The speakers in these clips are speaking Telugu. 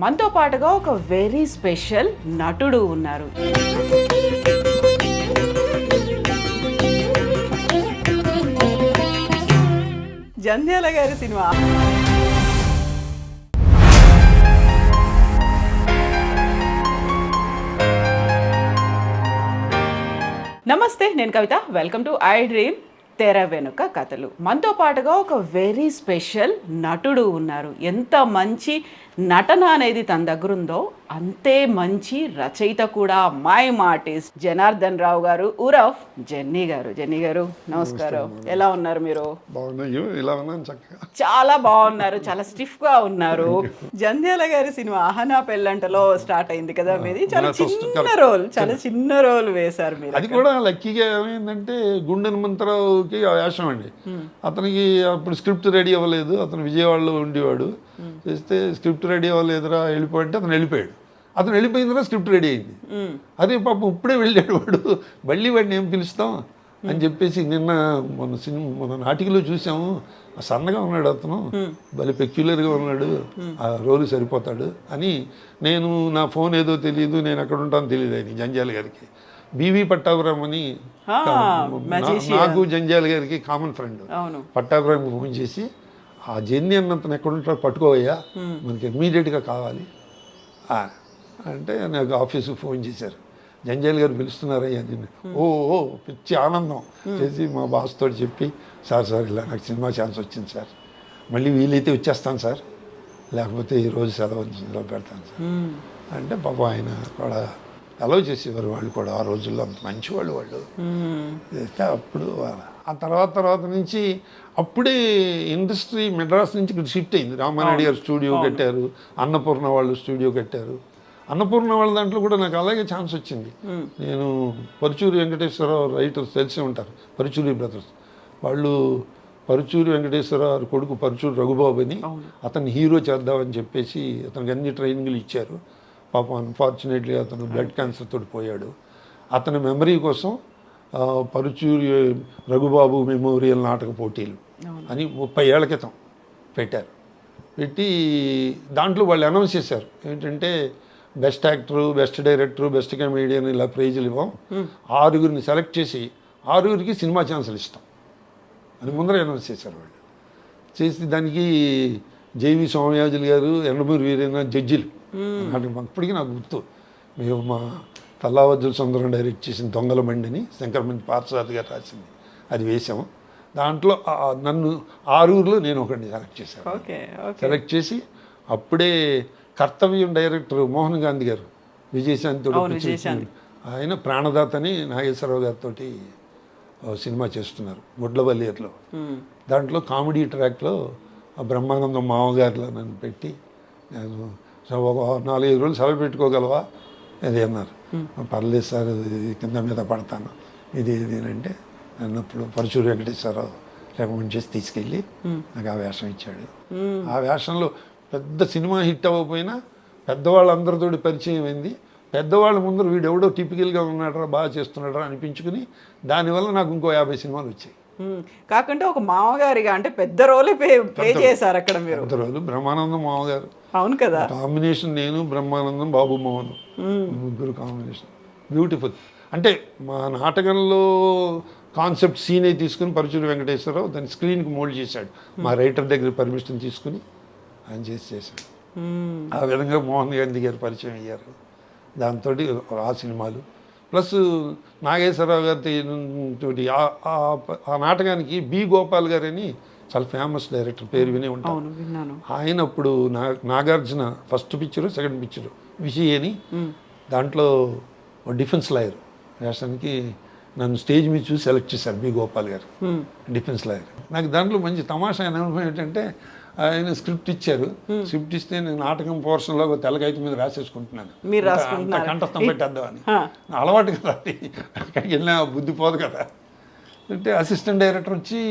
మనతో పాటుగా ఒక వెరీ స్పెషల్ నటుడు ఉన్నారు. జంధ్యాల గారి సినిమా. నమస్తే, నేను కవిత. వెల్కమ్ టు ఐ డ్రీమ్ తెర వెనుక కథలు. మనతో పాటుగా ఒక వెరీ స్పెషల్ నటుడు ఉన్నారు. ఎంత మంచి నటన అనేది తన దగ్గర ఉందో అంతే మంచి రచయిత కూడా. మై ఆర్టిస్ట్ జనార్దన్ రావు గారు ఉరఫ్ జెన్నీ గారు. జెన్నీ గారు నమస్కారం. ఎలా ఉన్నారు మీరు? చాలా బాగున్నారు. చాలా స్టిఫ్ గా ఉన్నారు. జంధ్యాల గారి సినిమా అహనా పెళ్ళంటలో స్టార్ట్ అయింది కదా మీది. చాలా చిన్న రోల్ వేశారు మీరు. అది కూడా లక్కీగా ఏమైందంటే గుండెన్ మంత్రావుకి వేషం అండి. అతనికి అప్పుడు స్క్రిప్ట్ రెడీ అవ్వలేదు. అతను విజయవాడలో ఉండేవాడు. చేస్తే స్క్రిప్ట్ రెడీ అవ్వలేదురా వెళ్ళిపోయింటే అతను వెళ్ళిపోయాడు. అతను వెళ్ళిపోయిందిరా స్క్రిప్ట్ రెడీ అయింది. అదే పాపం ఇప్పుడే వెళ్ళాడు వాడు. మళ్ళీ వాడిని ఏం పిలుస్తాం అని చెప్పేసి నిన్న మన నాటికలో చూసాము. సన్నగా ఉన్నాడు అతను, భలే పెక్యులర్గా ఉన్నాడు, ఆ రోలు సరిపోతాడు అని. నేను నా ఫోన్ ఏదో తెలియదు, నేను ఎక్కడ ఉంటానో తెలియదు ఆయన జంధ్యాల గారికి. బివి పట్టాభిరామ్ అని నాకు జంధ్యాల గారికి కామన్ ఫ్రెండ్. పట్టాభిరామ్ ఫోన్ చేసి ఆ జెన్నీ అన్నంతను ఎక్కడ ఉంటాడో పట్టుకోవయ్యా, మనకి ఇమ్మీడియట్గా కావాలి అంటే నాకు ఆఫీస్కి ఫోన్ చేశారు. జంధ్యాల గారు పిలుస్తున్నారయ్యా నిన్ను. ఓ పిచ్చి ఆనందం చేసి మా బాస్తో చెప్పి, సార్ ఇలా నాకు సినిమా ఛాన్స్ వచ్చింది సార్, మళ్ళీ వీలైతే వచ్చేస్తాను సార్, లేకపోతే ఈరోజు సెలవు పెడతాను సార్ అంటే పాపం ఆయన కూడా అలౌ చేసేవారు. వాళ్ళు కూడా ఆ రోజుల్లో అంత మంచివాళ్ళు వాళ్ళు. చేస్తే అప్పుడు ఆ తర్వాత నుంచి అప్పుడే ఇండస్ట్రీ మెడ్రాస్ నుంచి ఇక్కడ షిఫ్ట్ అయింది. రామానాయుడు గారు స్టూడియో కట్టారు, అన్నపూర్ణ వాళ్ళు స్టూడియో కట్టారు. అన్నపూర్ణ వాళ్ళ దాంట్లో కూడా నాకు అలాగే ఛాన్స్ వచ్చింది. నేను పరుచూరి వెంకటేశ్వరరావు రైటర్స్ తెలిసి ఉంటారు, పరుచూరి బ్రదర్స్ వాళ్ళు. పరుచూరి వెంకటేశ్వరరావు కొడుకు పరుచూరి రఘుబాబు అని, అతన్ని హీరో చేద్దామని చెప్పేసి అతనికి అన్ని ట్రైనింగ్లు ఇచ్చారు. పాపం అన్ఫార్చునేట్లీ అతను బ్లడ్ క్యాన్సర్ తోటి పోయాడు. అతని మెమరీ కోసం పరుచూరి రఘుబాబు మెమోరియల్ నాటక పోటీలు అని 30 ఏళ్ల క్రితం పెట్టారు. పెట్టి దాంట్లో వాళ్ళు అనౌన్స్ చేశారు ఏంటంటే best actor, best director, best comedian ఇలా ప్రైజులు ఇవ్వం, 6గురిని సెలెక్ట్ చేసి 6గురికి సినిమా ఛాన్సులు ఇస్తాం అని ముందర అనౌన్స్ చేశారు వాళ్ళు. చేసి దానికి జేవి సోమయాజులు గారు, ఎండమూరి వీరేంద్ర జడ్జిలు. అప్పటికీ నాకు గుర్తు, మేము మా తల్లావజ్జుల సుందరం డైరెక్ట్ చేసిన దొంగల బండిని శంకరమంది పార్థసారథి గారు రాసింది, అది వేసాము. దాంట్లో నన్ను 6గురిలో నేను ఒకరిని సెలెక్ట్ చేశాను. సెలెక్ట్ చేసి అప్పుడే కర్తవ్యం డైరెక్టర్ మోహన్ గాంధీ గారు విజయశాంతి ఆయన ప్రాణదాతని నాగేశ్వరరావు గారితో సినిమా చేస్తున్నారు గుడ్లవల్లియర్లో. దాంట్లో కామెడీ ట్రాక్లో బ్రహ్మానందం మామగారిలో నన్ను పెట్టి, నేను ఒక 4-5 రోజులు సెలవు పెట్టుకోగలవా అది అన్నారు. పర్లేదు సార్, కింద మీద పడతాను ఇది అంటే అన్నప్పుడు పరుచూరి వెంకటేశ్వరరావు రికమెండ్ చేసి తీసుకెళ్ళి నాకు ఆ వేషం ఇచ్చాడు. ఆ వేషంలో పెద్ద సినిమా హిట్ అవ్వకపోయినా పెద్దవాళ్ళందరితో పరిచయం అయింది. పెద్దవాళ్ళ ముందర వీడు ఎవడో టిపికల్గా ఉన్నాడరా, బాగా చేస్తున్నాడరా అనిపించుకుని దానివల్ల నాకు ఇంకో 50 సినిమాలు వచ్చాయి. కాకుంటే ఒక మామగారిగా అంటే పెద్ద రోలే ప్లే చేశారు అక్కడ మీరు. పెద్ద రోలు బ్రహ్మానందం మామగారు. అవును కదా, కాంబినేషన్ నేను బ్రహ్మానందం బాబు మోహన్ ముగ్గురు కాంబినేషన్ బ్యూటిఫుల్. అంటే మా నాటకంలో కాన్సెప్ట్ సీనే తీసుకుని పరుచూరి వెంకటేశ్వరరావు దాన్ని స్క్రీన్కి మోల్డ్ చేశాడు. మా రైటర్ దగ్గర పర్మిషన్ తీసుకుని ఆయన చేశాడు. ఆ విధంగా మోహన్ గాంధీ గారు పరిచయం అయ్యారు. దాంతో ఆ సినిమాలు ప్లస్ నాగేశ్వరరావు గారి ఆ నాటకానికి బి గోపాల్ గారు అని చాలా ఫేమస్ డైరెక్టర్, పేరు వినే ఉంటాను. ఆయన అప్పుడు Nagarjuna first picture, second picture విషయ అని దాంట్లో డిఫెన్స్ లాయర్ వేషానికి నన్ను స్టేజ్ మీద చూసి సెలెక్ట్ చేశారు బి గోపాల్ గారు, డిఫెన్స్ లాయర్. నాకు దాంట్లో మంచి తమాషా అనుభవం ఏంటంటే ఆయన స్క్రిప్ట్ ఇచ్చారు. స్క్రిప్ట్ ఇస్తే నేను నాటకం పోర్షన్లో తెల్లగైతే మీద రాసేసుకుంటున్నాను, కంఠస్థం పెట్టేద్దామని. అలవాటు కదా, అక్కడికి వెళ్ళినా బుద్ధి పోదు కదా. అంటే అసిస్టెంట్ డైరెక్టర్ వచ్చి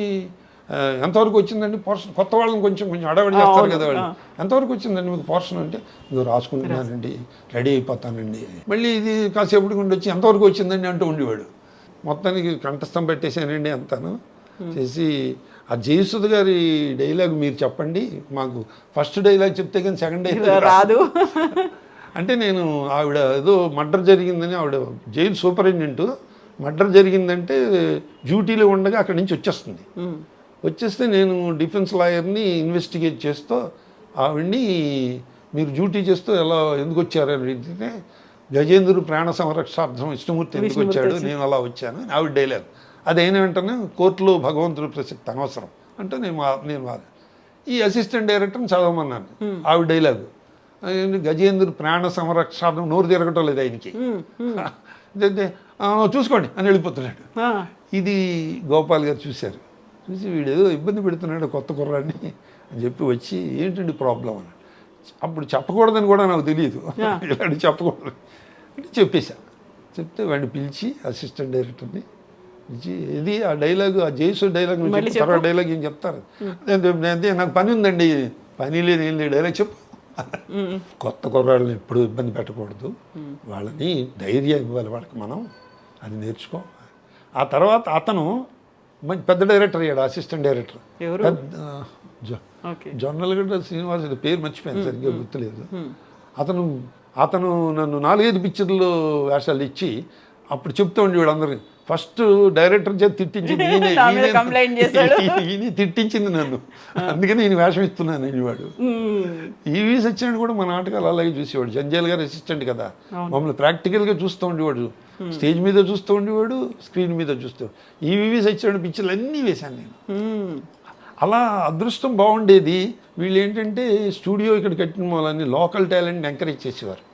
ఎంతవరకు వచ్చిందండి పోర్షన్, కొత్త వాళ్ళని కొంచెం అడవడి చేస్తారు కదా వాళ్ళు, ఎంతవరకు వచ్చిందండి మీకు పోర్షన్ అంటే ఇదో రాసుకుంటున్నానండి, రెడీ అయిపోతానండి. మళ్ళీ ఇది కాసేపటికి ఉండి వచ్చి ఎంతవరకు వచ్చిందండి అంటూ ఉండేవాడు. మొత్తానికి కంఠస్థం పెట్టేసానండి అంతాను చేసి ఆ జయసుధ గారి డైలాగ్ మీరు చెప్పండి, మాకు ఫస్ట్ డైలాగ్ చెప్తే కానీ సెకండ్ డైలాగ్ రాదు. అంటే నేను ఆవిడ ఏదో మర్డర్ జరిగిందని, ఆవిడ జైలు సూపరింటెండెంట్, మర్డర్ జరిగిందంటే డ్యూటీలో ఉండగా అక్కడి నుంచి వచ్చేస్తుంది. వచ్చేస్తే నేను డిఫెన్స్ లాయర్ని ఇన్వెస్టిగేట్ చేస్తూ ఆవిడ్ని మీరు డ్యూటీ చేస్తూ ఎందుకు వచ్చారు అని అడిగితే గజేంద్రుడు ప్రాణ సంరక్షార్థం విష్ణుమూర్తి ఎందుకు వచ్చాడు, నేను అలా వచ్చాను ఆవిడ డైలాగ్. అదైన వెంటనే కోర్టులో భగవంతుడు ప్రసక్తి అనవసరం అంటే నేను ఈ అసిస్టెంట్ డైరెక్టర్ని చదవమన్నాను. ఆవిడ డైలాగు గజేంద్రుడు ప్రాణ సంరక్షార్థం, నోరు తిరగటం లేదు ఆయనకి. చూసుకోండి అని వెళ్ళిపోతున్నాడు. ఇది గోపాల్ గారు చూశారు. చూసి వీడు ఏదో ఇబ్బంది పెడుతున్నాడు కొత్త కుర్రాడిని అని చెప్పి వచ్చి ఏంటండి ప్రాబ్లం అని. అప్పుడు చెప్పకూడదని కూడా నాకు తెలియదు, ఇలాంటి చెప్పకూడదు అంటే చెప్పేశాను. చెప్తే వాడిని పిలిచి అసిస్టెంట్ డైరెక్టర్ని పిలిచి ఇది ఆ డైలాగ్, ఆ జైసు డైలాగ్ తర్వాత డైలాగ్ ఏం చెప్తారు. అదే నాకు పని ఉందండి, పని లేదు ఏం లేదు, డైలాగ్ చెప్పు. కొత్త కుర్రాళ్ళని ఎప్పుడు ఇబ్బంది పెట్టకూడదు, వాళ్ళని ధైర్యం ఇవ్వాలి వాళ్ళకి, మనం అది నేర్చుకో. ఆ తర్వాత అతను మంచి పెద్ద డైరెక్టర్ అయ్యాడు, అసిస్టెంట్ డైరెక్టర్. జొన్నలగడ్డ శ్రీనివాస్ పేరు మర్చిపోయాను, సరిగ్గా గుర్తులేదు. అతను నన్ను 4-5 పిక్చర్లు వేషాలు ఇచ్చి అప్పుడు చెప్తూ ఉండేవాడు అందరికి. ఫస్ట్ డైరెక్టర్ చేతి తిట్టించింది ఈయన తిట్టించింది నన్ను, అందుకని నేను వేషం ఇస్తున్నాను అనేవాడు. ఈవి సత్యనారాయణ కూడా మా నాటకాలు అలాగే చూసేవాడు. జంజాల్ గారు అసిస్టెంట్ కదా, మమ్మల్ని ప్రాక్టికల్గా చూస్తూ ఉండేవాడు. స్టేజ్ మీద చూస్తూ ఉండేవాడు, స్క్రీన్ మీద చూస్తూ. ఈవి సత్యనారాయణ పిక్చర్లు అన్నీ వేశాను నేను. అలా అదృష్టం బాగుండేది. వీళ్ళు ఏంటంటే స్టూడియో ఇక్కడ కట్టిన వాళ్ళని లోకల్ టాలెంట్ని ఎంకరేజ్ చేసేవారు.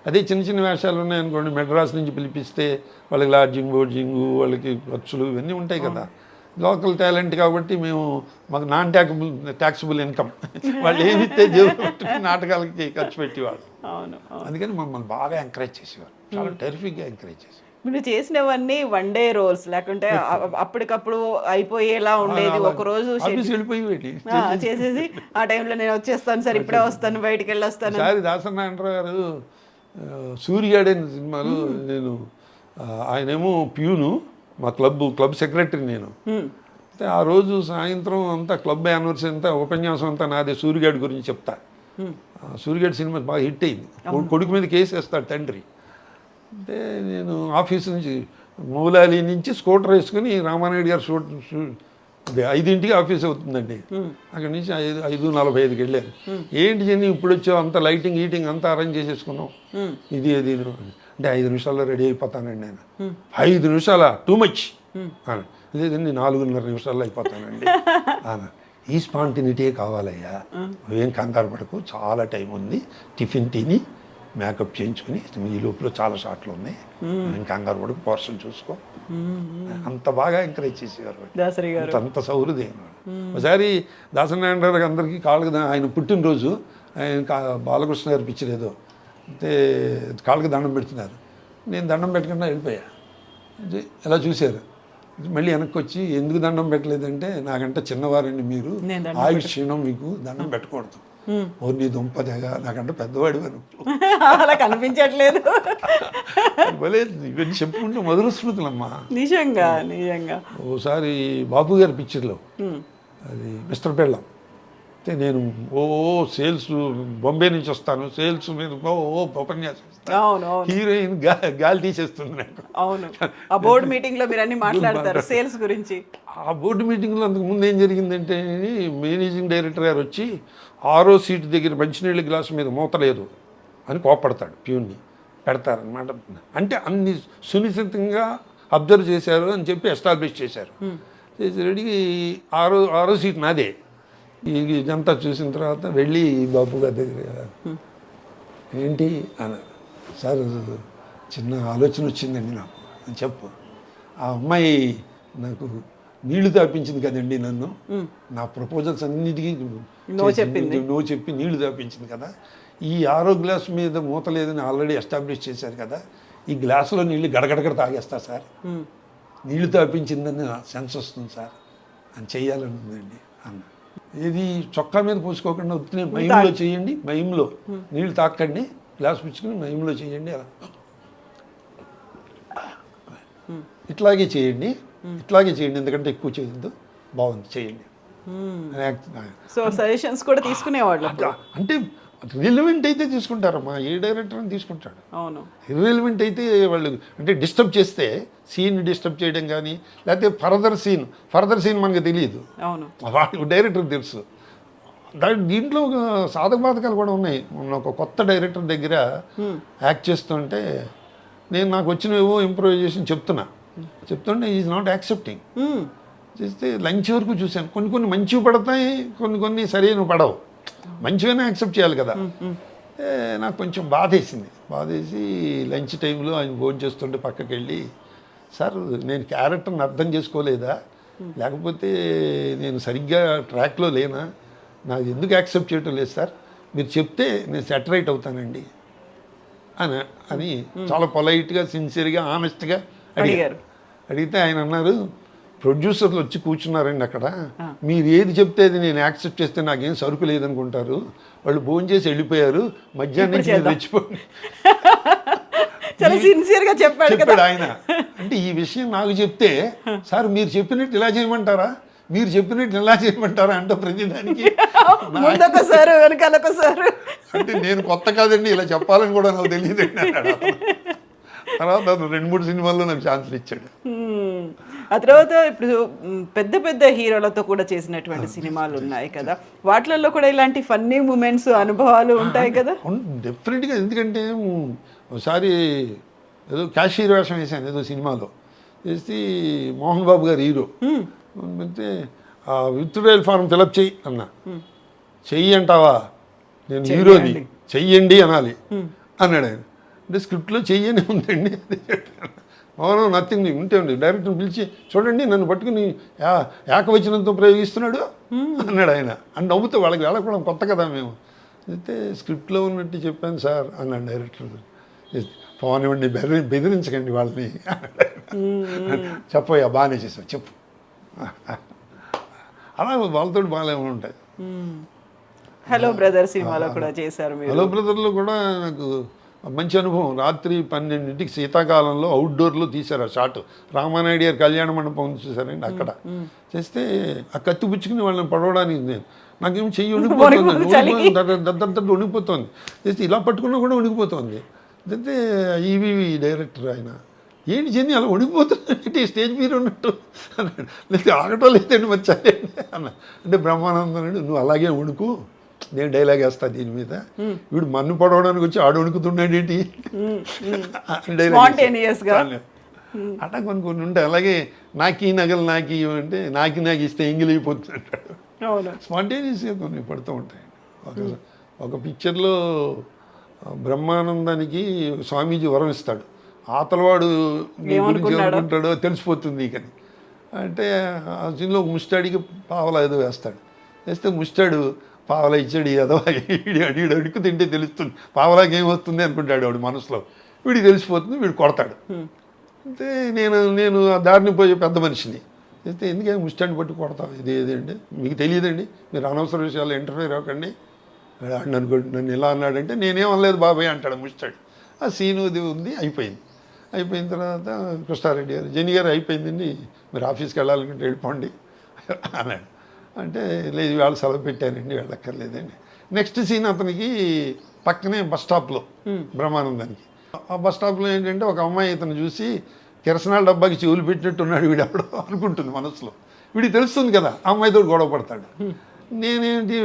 అదే చిన్న చిన్న వేషాలు ఉన్నాయనుకోండి, మెడ్రాస్ నుంచి పిలిపిస్తే వాళ్ళకి లాడ్జింగ్ బోర్జింగు వాళ్ళకి ఖర్చులు ఇవన్నీ ఉంటాయి కదా. లోకల్ టాలెంట్ కాబట్టి మాకు నాన్ ట్యాక్సిబుల్ ఇన్కమ్, వాళ్ళు ఏమిస్తే నాటకాలకి ఖర్చు పెట్టేవాళ్ళు. అందుకని మమ్మల్ని బాగా ఎంకరేజ్ చేసేవారు, చాలా టెరిఫిక్గా ఎంకరేజ్ చేసేవారు. మీరు చేసినవన్నీ 1 డే రోల్స్ లేకుంటే అప్పటికప్పుడు అయిపోయేలా ఉండేది? ఒక రోజు చేసేసి ఆ టైంలో నేను వచ్చేస్తాను సార్, ఇప్పుడే వస్తాను, బయటికి వెళ్ళొస్తాను. సారి దాసనారాయణరావు గారు సూర్యగాడే సినిమాలో నేను, ఆయనేమో ప్యూను, మా క్లబ్ సెక్రటరీ నేను. ఆ రోజు సాయంత్రం అంతా క్లబ్ యానివర్సరీ అంతా ఉపన్యాసం అంతా నాదే సూర్యగాడి గురించి చెప్తా. సూర్యగాడి సినిమా బాగా హిట్ అయింది. కొడుకు మీద కేసు వేస్తాడు తండ్రి. అంటే నేను ఆఫీస్ నుంచి మూలాలి నుంచి స్కూటర్ వేసుకుని రామానాయుడు గారు 5ంటికి ఆఫీస్ అవుతుందండి, అక్కడి నుంచి 5:45కి వెళ్ళాను. ఏంటి జన్ని ఇప్పుడు వచ్చావు, అంత లైటింగ్ హీటింగ్ అంతా అరేంజ్ చేసేసుకున్నాం, ఇది అంటే 5 నిమిషాల్లో రెడీ అయిపోతానండి నేను. 5 నిమిషాలా టూ మచ్ అని, లేదండి 4:30 నిమిషాల్లో అయిపోతానండి అన్న. ఈ స్పాంటినిటీ కావాలయ్యా, ఏం కంగారు పడకు, చాలా టైం ఉంది, టిఫిన్ తిని మేకప్ చేయించుకుని ఈ లోపల చాలా షాట్లు ఉన్నాయి, నేను కంగారు పడకు, పోర్షన్ చూసుకో. అంత బాగా ఎంకరేజ్ చేసేవారు, అంత సౌహృదయం. ఒకసారి దాసనారాయణ అందరికీ కాళ్ళకి, ఆయన పుట్టినరోజు, ఆయన బాలకృష్ణ గారు పిక్చర్ ఏదో అంటే కాళ్ళకి దండం పెడుతున్నారు, నేను దండం పెట్టకుండా వెళ్ళిపోయా. ఎలా చూశారు, మళ్ళీ వెనక్కి వచ్చి ఎందుకు దండం పెట్టలేదంటే, నాకంటే చిన్నవారండి మీరు, ఆయుష్ క్షీణం, మీకు దండం పెట్టకూడదు. నీ దుంపదేగా, నాకంటే పెద్దవాడు అని అలా కనిపించట్లేదు. ఇవన్నీ చెప్పుకుంటే మధుర స్మృతులమ్మా, నిజంగా నిజంగా. ఓసారి బాబు గారి పిక్చర్లో అది మిస్టర్ పెళ్ళం అయితే నేను సేల్స్ బొంబే నుంచి వస్తాను, సేల్స్ మీద ఉపన్యాసం, హీరోయిన్ గాలి తీసేస్తుంది నాకు. అవును, ఆ బోర్డు మీటింగ్ లో మీరు అన్ని మాట్లాడతారు సేల్స్ గురించి. ఆ బోర్డు మీటింగ్లో అంతకు ముందు ఏం జరిగిందంటే, మేనేజింగ్ డైరెక్టర్ గారు వచ్చి 6వ సీటు దగ్గర మంచినీళ్ళ గ్లాసు మీద మూత లేదు అని కోపడతాడు, ప్యూన్ని పెడతారనమాట. అంటే అన్ని సునిశ్చితంగా అబ్జర్వ్ చేశారు అని చెప్పి ఎస్టాబ్లిష్ చేశారు. చేసి రెడీ 6వ సీట్ నాదే. ఇదంతా చూసిన తర్వాత వెళ్ళి బాబు గారి దగ్గర ఏంటి అన్నారు. సార్ చిన్న ఆలోచన వచ్చిందండి నాకు అని చెప్పు. ఆ అమ్మాయి నాకు నీళ్లు తాపించింది కదండి, నన్ను నా ప్రపోజల్స్ అన్నిటికీ నో చెప్పి నీళ్లు తాపించింది కదా. ఈ 6వ గ్లాస్ మీద మూత లేదని ఆల్రెడీ ఎస్టాబ్లిష్ చేశారు కదా, ఈ గ్లాసులో నీళ్ళు గడగడగడ తాగేస్తా సార్, నీళ్లు తాపించిందని సెన్స్ వస్తుంది సార్, అని చెయ్యాలని ఉందండి అన్న. ఇది చొక్కా మీద పోసుకోకుండా ఉత్తినే మైంలో చేయండి, మైంలో నీళ్ళు తాకండి, గ్లాస్ పుచ్చుకుని మైంలో చేయండి, అలా ఇట్లాగే చేయండి, ఎందుకంటే ఎక్కువ చేయొద్దు, బాగుంది చేయండి సో సజెషన్స్ కూడా తీసుకునేవాళ్ళు. అంటే రిలవెంట్ అయితే తీసుకుంటారమ్మా, ఏ డైరెక్టర్ అని తీసుకుంటాడు. అవును. ఇర్రిలవెంట్ అయితే వాళ్ళు అంటే డిస్టర్బ్ చేస్తే సీన్ డిస్టర్బ్ చేయడం కానీ, లేకపోతే ఫర్దర్ సీన్ మనకు తెలియదు, అవును, వాడు డైరెక్టర్ తెలుసు. దీంట్లో ఒక సాధక బాధకాలు కూడా ఉన్నాయి. మొన్న ఒక కొత్త డైరెక్టర్ దగ్గర యాక్ట్ చేస్తుంటే నాకు వచ్చినవేవో ఇంప్రూవైజేషన్ చెప్తుంటే ఈజ్ నాట్ యాక్సెప్టింగ్. చేస్తే లంచ్ వరకు చూశాను, కొన్ని మంచివి పడతాయి, కొన్ని సరైన పడవు. మంచిగానే యాక్సెప్ట్ చేయాలి కదా. నాకు కొంచెం బాధేసి లంచ్ టైంలో ఆయన భోజనం చేస్తుంటే పక్కకి వెళ్ళి, సార్ నేను క్యారెక్టర్ని అర్థం చేసుకోలేదా, లేకపోతే నేను సరిగ్గా ట్రాక్లో లేనా, నాకు ఎందుకు యాక్సెప్ట్ చేయటం లేదు సార్, మీరు చెప్తే నేను సెటరైట్ అవుతానండి అని చాలా పొలైట్గా, సిన్సియర్గా, ఆనెస్ట్గా అడిగితే ఆయన అన్నారు, ప్రొడ్యూసర్లు వచ్చి కూర్చున్నారండి అక్కడ, మీరు ఏది చెప్తే అది నేను యాక్సెప్ట్ చేస్తే నాకేం సరుకు లేదనుకుంటారు, వాళ్ళు భోజనం చేసి వెళ్ళిపోయారు, మధ్యాహ్నం నుంచి రెచ్చిపోయి చాలా సిన్సియర్గా చెప్పాడు ఆయన. అంటే ఈ విషయం నాకు చెప్తే, సార్ మీరు చెప్పినట్టు ఇలా చేయమంటారా, మీరు చెప్పినట్టు ఇలా చేయమంటారా అంటే ప్రతిదానికి అంటే నేను కొత్త కాదండి, ఇలా చెప్పాలని కూడా నాకు తెలియదండి అన్నాడు. తర్వాత 2-3 సినిమాల్లో నాకు ఛాన్సులు ఇచ్చాడు. ఆ తర్వాత ఇప్పుడు పెద్ద హీరోలతో కూడా చేసినటువంటి సినిమాలు ఉన్నాయి కదా, వాటిలలో కూడా ఇలాంటి ఫన్నీ మూమెంట్స్, అనుభవాలు ఉంటాయి కదా. డెఫినెట్గా. ఎందుకంటే ఒకసారి ఏదో క్యాషియర్ వేషం వేసాను ఏదో సినిమాలో, వేసి మోహన్ బాబు గారు హీరో, అంటే విత్డ్రాయల్ ఫార్మ్ ఫిలప్ చెయ్యి అన్నా. చెయ్యి అంటావా, నేను హీరోని, చెయ్యండి అనాలి అన్నాడు ఆయన. అంటే స్క్రిప్ట్లో చెయ్యని ఉందండి. అవును, నథింగ్ ఉంటే ఉంది. డైరెక్టర్ని పిలిచి, చూడండి నన్ను పట్టుకుని ఏకవచనంతో ప్రయోగిస్తున్నాడు అన్నాడు ఆయన. అని నవ్వుతూ వాళ్ళకి వెళ్ళకూడదు, కొత్త కదా మేము. అయితే స్క్రిప్ట్లో ఉన్నట్టు చెప్పాను సార్ అన్నాడు డైరెక్టర్. పోనివ్వండి, బెదిరించకండి వాళ్ళని చెప్పయ్యా, బాగానే చేసావు చెప్పు. అలా వాళ్ళతో బాగానే ఉంటాయి. హలో బ్రదర్ సినిమాలో కూడా చేశారు మీరు. హలో బ్రదర్లో కూడా నాకు మంచి అనుభవం. రాత్రి 12ంటికి శీతాకాలంలో అవుట్డోర్లో తీశారు ఆ షాట్. రామానాయుడు గారి కళ్యాణ మండపం చూసారండి, అక్కడ చేస్తే ఆ కత్తి పుచ్చుకుని వాళ్ళని పడవడానికి నాకేం చెయ్యి వణికిపోతుంది, వణికిపోతుంది. చేస్తే ఇలా పట్టుకున్నా కూడా వణికిపోతుంది. అయితే ఈవీ డైరెక్టర్ ఆయన, ఏంటి చెంది అలా వణికిపోతుంది స్టేజ్ మీద ఉన్నట్టు అన్నాడు. లేదు ఆగటం లేదండి వచ్చాయండి అన్న. అంటే బ్రహ్మానందం అన్నాడు, నువ్వు అలాగే వణుకు, నేను డైలాగ్ వేస్తా దీని మీద, వీడు మన్ను పడవడానికి వచ్చి ఆడు వణుకుతున్నాడు ఏంటి అట్లా కొన్ని ఉంటాయి. అలాగే నాకీ నగలు నాకీ అంటే నాకు ఇస్తే ఎంగిల్ అయిపోతుంది అంటాడు. స్పాంటేనియస్గా కొన్ని పడుతూ ఉంటాయి. ఒక పిక్చర్లో బ్రహ్మానందానికి స్వామీజీ వరం ఇస్తాడు, ఆతలవాడు నీ గురించి ఏమనుకుంటాడో తెలిసిపోతుంది కానీ. అంటే ఆ సీన్లో ముస్టాడికి పావలా ఏదో వేస్తాడు, వేస్తే ముస్టాడు పావలా ఇచ్చాడు, ఏదో వీడు అడుగు తింటే తెలుస్తుంది, పావలాకి ఏమొస్తుంది అనుకుంటాడు వాడు మనసులో. వీడికి తెలిసిపోతుంది, వీడు కొడతాడు. అంటే నేను ఆ దారిని పోయే పెద్ద మనిషిని అయితే, ఎందుకే ముస్టాడిని పట్టి కొడతావు, ఇది ఏదండి మీకు తెలియదండి, మీరు అనవసర విషయాలు ఇంటర్ఫేర్ అవ్వకండి నన్ను ఇలా అన్నాడంటే, నేనేం అనలేదు బాబాయ్ అంటాడు ముస్టాడు. ఆ సీను అది ఉంది, అయిపోయిన తర్వాత కృష్ణారెడ్డి గారు, జెని గారు అయిపోయిందండి, మీరు ఆఫీస్కి వెళ్ళాలనుకుంటే వెళ్ళిపోండి అన్నాడు. అంటే లేదు వాళ్ళు సెలవు పెట్టారండి, వెళ్ళక్కర్లేదండి. నెక్స్ట్ సీన్ అతనికి పక్కనే బస్ స్టాప్లో బ్రహ్మానందానికి. ఆ బస్ స్టాప్లో ఏంటంటే ఒక అమ్మాయి ఇతను చూసి కిరసనాల డబ్బాకి చెవులు పెట్టినట్టు ఉన్నాడు వీడు ఎవడో అనుకుంటుంది మనసులో. వీడికి తెలుస్తుంది కదా, ఆ అమ్మాయితో గొడవ పడతాడు. నేనేంటి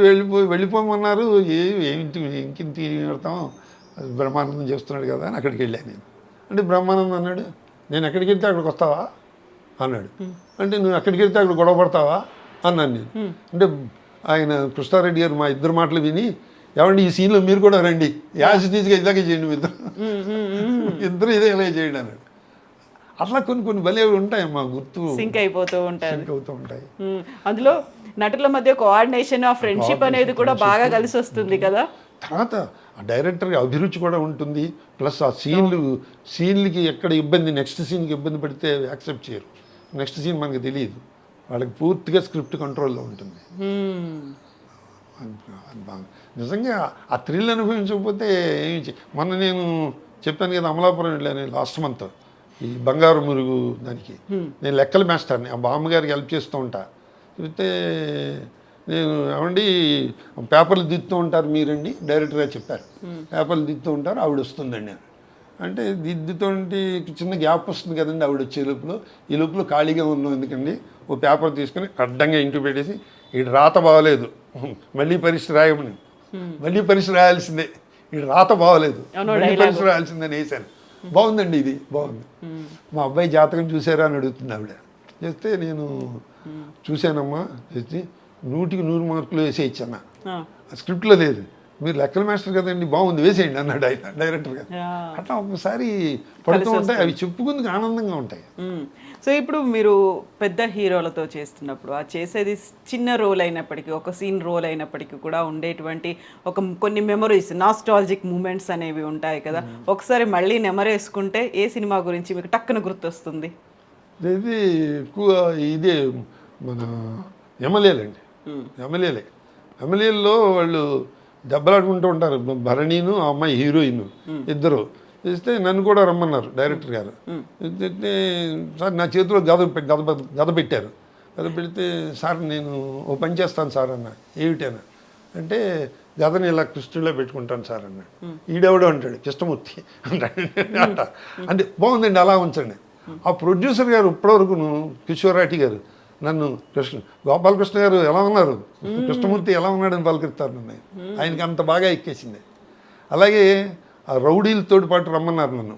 వెళ్ళిపోమన్నారు, ఇంకింటి పెడతాం, బ్రహ్మానందం చేస్తున్నాడు కదా అని అక్కడికి వెళ్ళాను నేను. అంటే బ్రహ్మానందం అన్నాడు, నేను ఎక్కడికి వెళ్తే అక్కడికి వస్తావా అన్నాడు. అంటే నువ్వు ఎక్కడికి వెళ్తే అక్కడ గొడవ పడతావా అన్నాను నేను. అంటే ఆయన కృష్ణారెడ్డి గారు మా ఇద్దరు మాటలు విని, ఏమండి ఈ సీన్లో మీరు కూడా రండి, యాసిటీస్గా ఇలాగే చేయండి, మీ ఇద్దరు ఇదే ఇలాగే చేయండి అన్నాడు. అట్లా కొన్ని భలే ఉంటాయి మా గుర్తు సింక్ అయిపోతూ ఉంటాయి. అందులో నటుల మధ్య కోఆర్డినేషన్, ఆ ఫ్రెండ్షిప్ అనేది కూడా బాగా కలిసి వస్తుంది కదా. తర్వాత ఆ డైరెక్టర్కి అభిరుచి కూడా ఉంటుంది, ప్లస్ ఆ సీన్లకి ఎక్కడ ఇబ్బంది, నెక్స్ట్ సీన్కి ఇబ్బంది పడితే యాక్సెప్ట్ చేయరు. నెక్స్ట్ సీన్ మనకి తెలియదు, వాళ్ళకి పూర్తిగా స్క్రిప్ట్ కంట్రోల్లో ఉంటుంది. నిజంగా ఆ థ్రిల్ అనుభవించకపోతే మొన్న నేను చెప్పాను కదా, అమలాపురం వెళ్ళాను లాస్ట్ మంత్, ఈ బంగారు మురుగు దానికి నేను లెక్కల మాస్టర్ని, ఆ బామ్మగారికి హెల్ప్ చేస్తూ ఉంటా. చెప్తే నేను ఏమండి పేపర్లు దిద్దుతూ ఉంటారు మీరండి డైరెక్టర్ గారు చెప్పారు. పేపర్లు దిద్దుతూ ఉంటారు, ఆవిడ వస్తుందండి అని. అంటే దిద్దుతోంటి చిన్న గ్యాప్ వస్తుంది కదండి ఆవిడ వచ్చే లోపల. ఈ లోపల ఖాళీగా ఉన్నాం ఎందుకండి, ఓ పేపర్ తీసుకొని అడ్డంగా ఇంటికి పెట్టేసి ఈ రాత బాగలేదు మళ్ళీ పరీక్ష రాయమని, మళ్ళీ పరీక్ష రాయాల్సిందే, ఈ రాత బాగలేదు మళ్ళీ పరీక్ష రాయాల్సిందని వేశాను. బాగుందండి, ఇది బాగుంది. మా అబ్బాయి జాతకం చూసారా అని అడుగుతుంది ఆవిడ. చేస్తే నేను చూశానమ్మా, చేస్తే 100కి 100 మార్కులు వేసేయచ్చన్న. స్క్రిప్ట్లో లేదు, మీరు లెక్కల మాస్టర్ కదండి, బాగుంది వేసేయండి అన్నాడు ఆయన డైరెక్టర్ గారు. అట్లా ఒకసారి పడుతూ ఉంటాయి, అవి చెప్పుకుందుకు ఆనందంగా ఉంటాయి. సో ఇప్పుడు మీరు పెద్ద హీరోలతో చేస్తున్నప్పుడు ఆ చేసేది చిన్న రోల్ అయినప్పటికీ, ఒక సీన్ రోల్ అయినప్పటికీ కూడా ఉండేటువంటి కొన్ని మెమరీస్, నాస్టాలజిక్ మూమెంట్స్ అనేవి ఉంటాయి కదా. ఒకసారి మళ్ళీ నెమరేసుకుంటే ఏ సినిమా గురించి మీకు టక్కున గుర్తొస్తుంది? ఇది ఎక్కువ ఇదే మన ఎమ్మెల్యేలండి. ఎమ్మెల్యేల్లో వాళ్ళు దెబ్బలాడుకుంటూ ఉంటారు, భరణీను ఆ అమ్మాయి హీరోయిన్ ఇద్దరు. ఇస్తే నన్ను కూడా రమ్మన్నారు డైరెక్టర్ గారు. అయితే సార్ నా చేతిలో గద పెట్టారు. గద పెడితే సార్ నేను ఓ పని చేస్తాను సార్ అన్న. ఏమిటైనా అంటే గదని ఇలా కృష్ణుడిలో పెట్టుకుంటాను సార్ అన్నాడు. ఈడెవడో అంటాడు, కృష్ణమూర్తి అంట. అంటే బాగుందండి, అలా ఉంచండి. ఆ ప్రొడ్యూసర్ గారు ఇప్పటివరకు కిషోరాటి గారు నన్ను గోపాలకృష్ణ గారు ఎలా ఉన్నారు, కృష్ణమూర్తి ఎలా ఉన్నాడని పలకరిస్తారు నన్ను. ఆయనకి అంత బాగా ఎక్కేసింది. అలాగే ఆ రౌడీలతో పాటు రమ్మన్నారు నన్ను.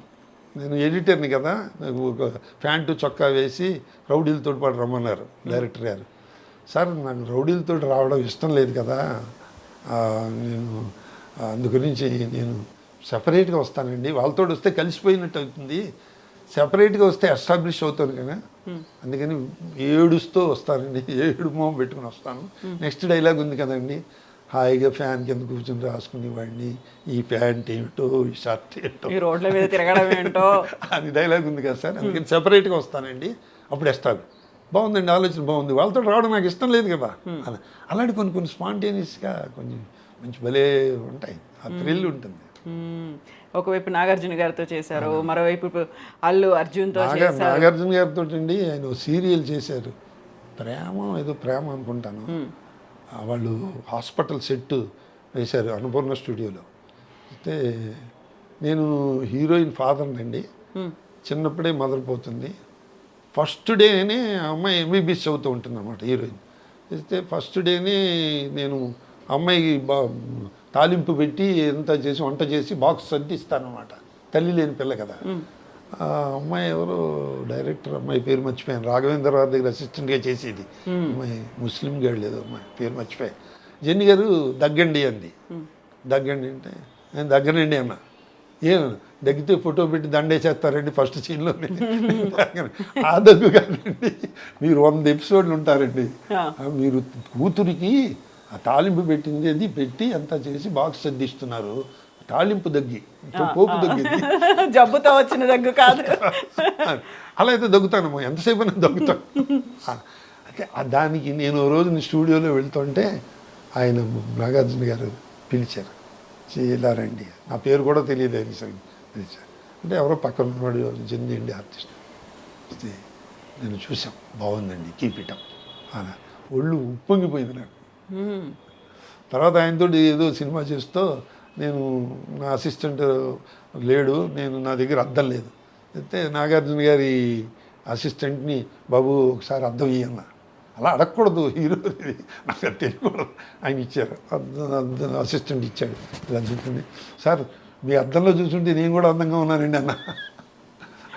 నేను ఎడిటర్ని కదా, నాకు ఒక ప్యాంటు చొక్కా వేసి రౌడీలతో పాటు రమ్మన్నారు డైరెక్టర్ గారు. సార్ నాకు రౌడీలతో రావడం ఇష్టం లేదు కదా, నేను అందుగురించి నేను సెపరేట్గా వస్తానండి, వాళ్ళతో వస్తే కలిసిపోయినట్టు అవుతుంది, సెపరేట్గా వస్తే ఎస్టాబ్లిష్ అవుతాను కదా, అందుకని ఏడుస్తూ వస్తానండి, ఏడు మొహం పెట్టుకుని వస్తాను. నెక్స్ట్ డైలాగ్ ఉంది కదండి, హాయిగా ఫ్యాన్ కింద కూర్చొని రాసుకునేవాడిని, ఈ ప్యాంట్ ఏమిటో ఈ షర్ట్ ఏంటో, ఈ రోడ్ల మీద తిరగడం ఏంటో అని డైలాగ్ ఉంది కదా సార్, అందుకని సెపరేట్గా వస్తానండి, అప్పుడు ఎస్టాబ్లిష్. బాగుందండి, ఆలోచన బాగుంది, వాళ్ళతో రావడం నాకు ఇష్టం లేదు కదా. అలాంటి కొన్ని స్పాంటేనియస్గా కొంచెం మంచి భలే ఉంటాయి, ఆ థ్రిల్ ఉంటుంది. ఒకవైపు నాగార్జున గారితో చేశారు, మరోవైపు అల్లు అర్జున్తో నాగార్జున గారితో అండి ఆయన సీరియల్ చేశారు, ప్రేమ అనుకుంటాను. వాళ్ళు హాస్పిటల్ సెట్ వేశారు అన్నపూర్ణ స్టూడియోలో. అయితే నేను హీరోయిన్ ఫాదర్నండి, చిన్నప్పుడే మదర్ పోతుంది. ఫస్ట్ డేనే అమ్మాయి ఎంబీబీఎస్ చదువుతూ ఉంటుంది అన్నమాట హీరోయిన్. అయితే ఫస్ట్ డేనే నేను అమ్మాయికి తాలింపు పెట్టి ఎంత చేసి వంట చేసి బాక్స్ సర్ది ఇస్తానమాట, తల్లి లేని పిల్ల కదా. ఆ అమ్మాయి ఎవరు డైరెక్టర్, అమ్మాయి పేరు మర్చిపోయాను, రాఘవేంద్ర గారి దగ్గర అసిస్టెంట్గా చేసేది అమ్మాయి, ముస్లిం గర్ల్ లేదు అమ్మాయి పేరు మర్చిపోయాను. జెన్ని గారు దగ్గండి అంది. దగ్గండి అంటే నేను దగ్గరండి అన్న. ఏం దగ్గితే ఫోటో పెట్టి దండేసేస్తారండి ఫస్ట్ సీన్లో. ఆ దగ్గు కాదండి, మీరు 100 ఎపిసోడ్లు ఉంటారండి, మీరు కూతురికి ఆ తాలింపు పెట్టింది అది పెట్టి అంతా చేసి బాక్స్ సర్దిస్తున్నారు, తాలింపు దగ్గి, పోపు దగ్గింది, జబ్బుతో వచ్చిన దగ్గు కాదు. అలా అయితే దగ్గుతానమ్మా, ఎంతసేపు అయినా దగ్గుతాను. అయితే దానికి నేను రోజు స్టూడియోలో వెళ్తుంటే ఆయన నాగార్జున గారు పిలిచారు, ఇలా రండి, నా పేరు కూడా తెలియదు ఆయన పిలిచారు. అంటే ఎవరో పక్కన ఉన్నాడు, జెన్ని ఆర్టిస్ట్. అయితే నేను చూసాం, బాగుందండి, కీప్ ఇట్ అప్ అలా ఒళ్ళు ఉప్పొంగిపోయింది నాకు. తర్వాత ఆయనతో ఏదో సినిమా చేస్తూ నేను నా అసిస్టెంట్ లేడు, నా దగ్గర అద్దం లేదు. అయితే నాగార్జున గారి అసిస్టెంట్ని బాబు ఒకసారి అద్దం ఇయ్యన్న. అలా అడగకూడదు హీరో, నాకు అది తెలియకూడదు. ఆయన ఇచ్చారు, అద్దం అసిస్టెంట్ ఇచ్చాడు. ఇలా చూసుకుంటే సార్ మీ అద్దంలో చూసుంటే నేను కూడా అందంగా ఉన్నానండి అన్న.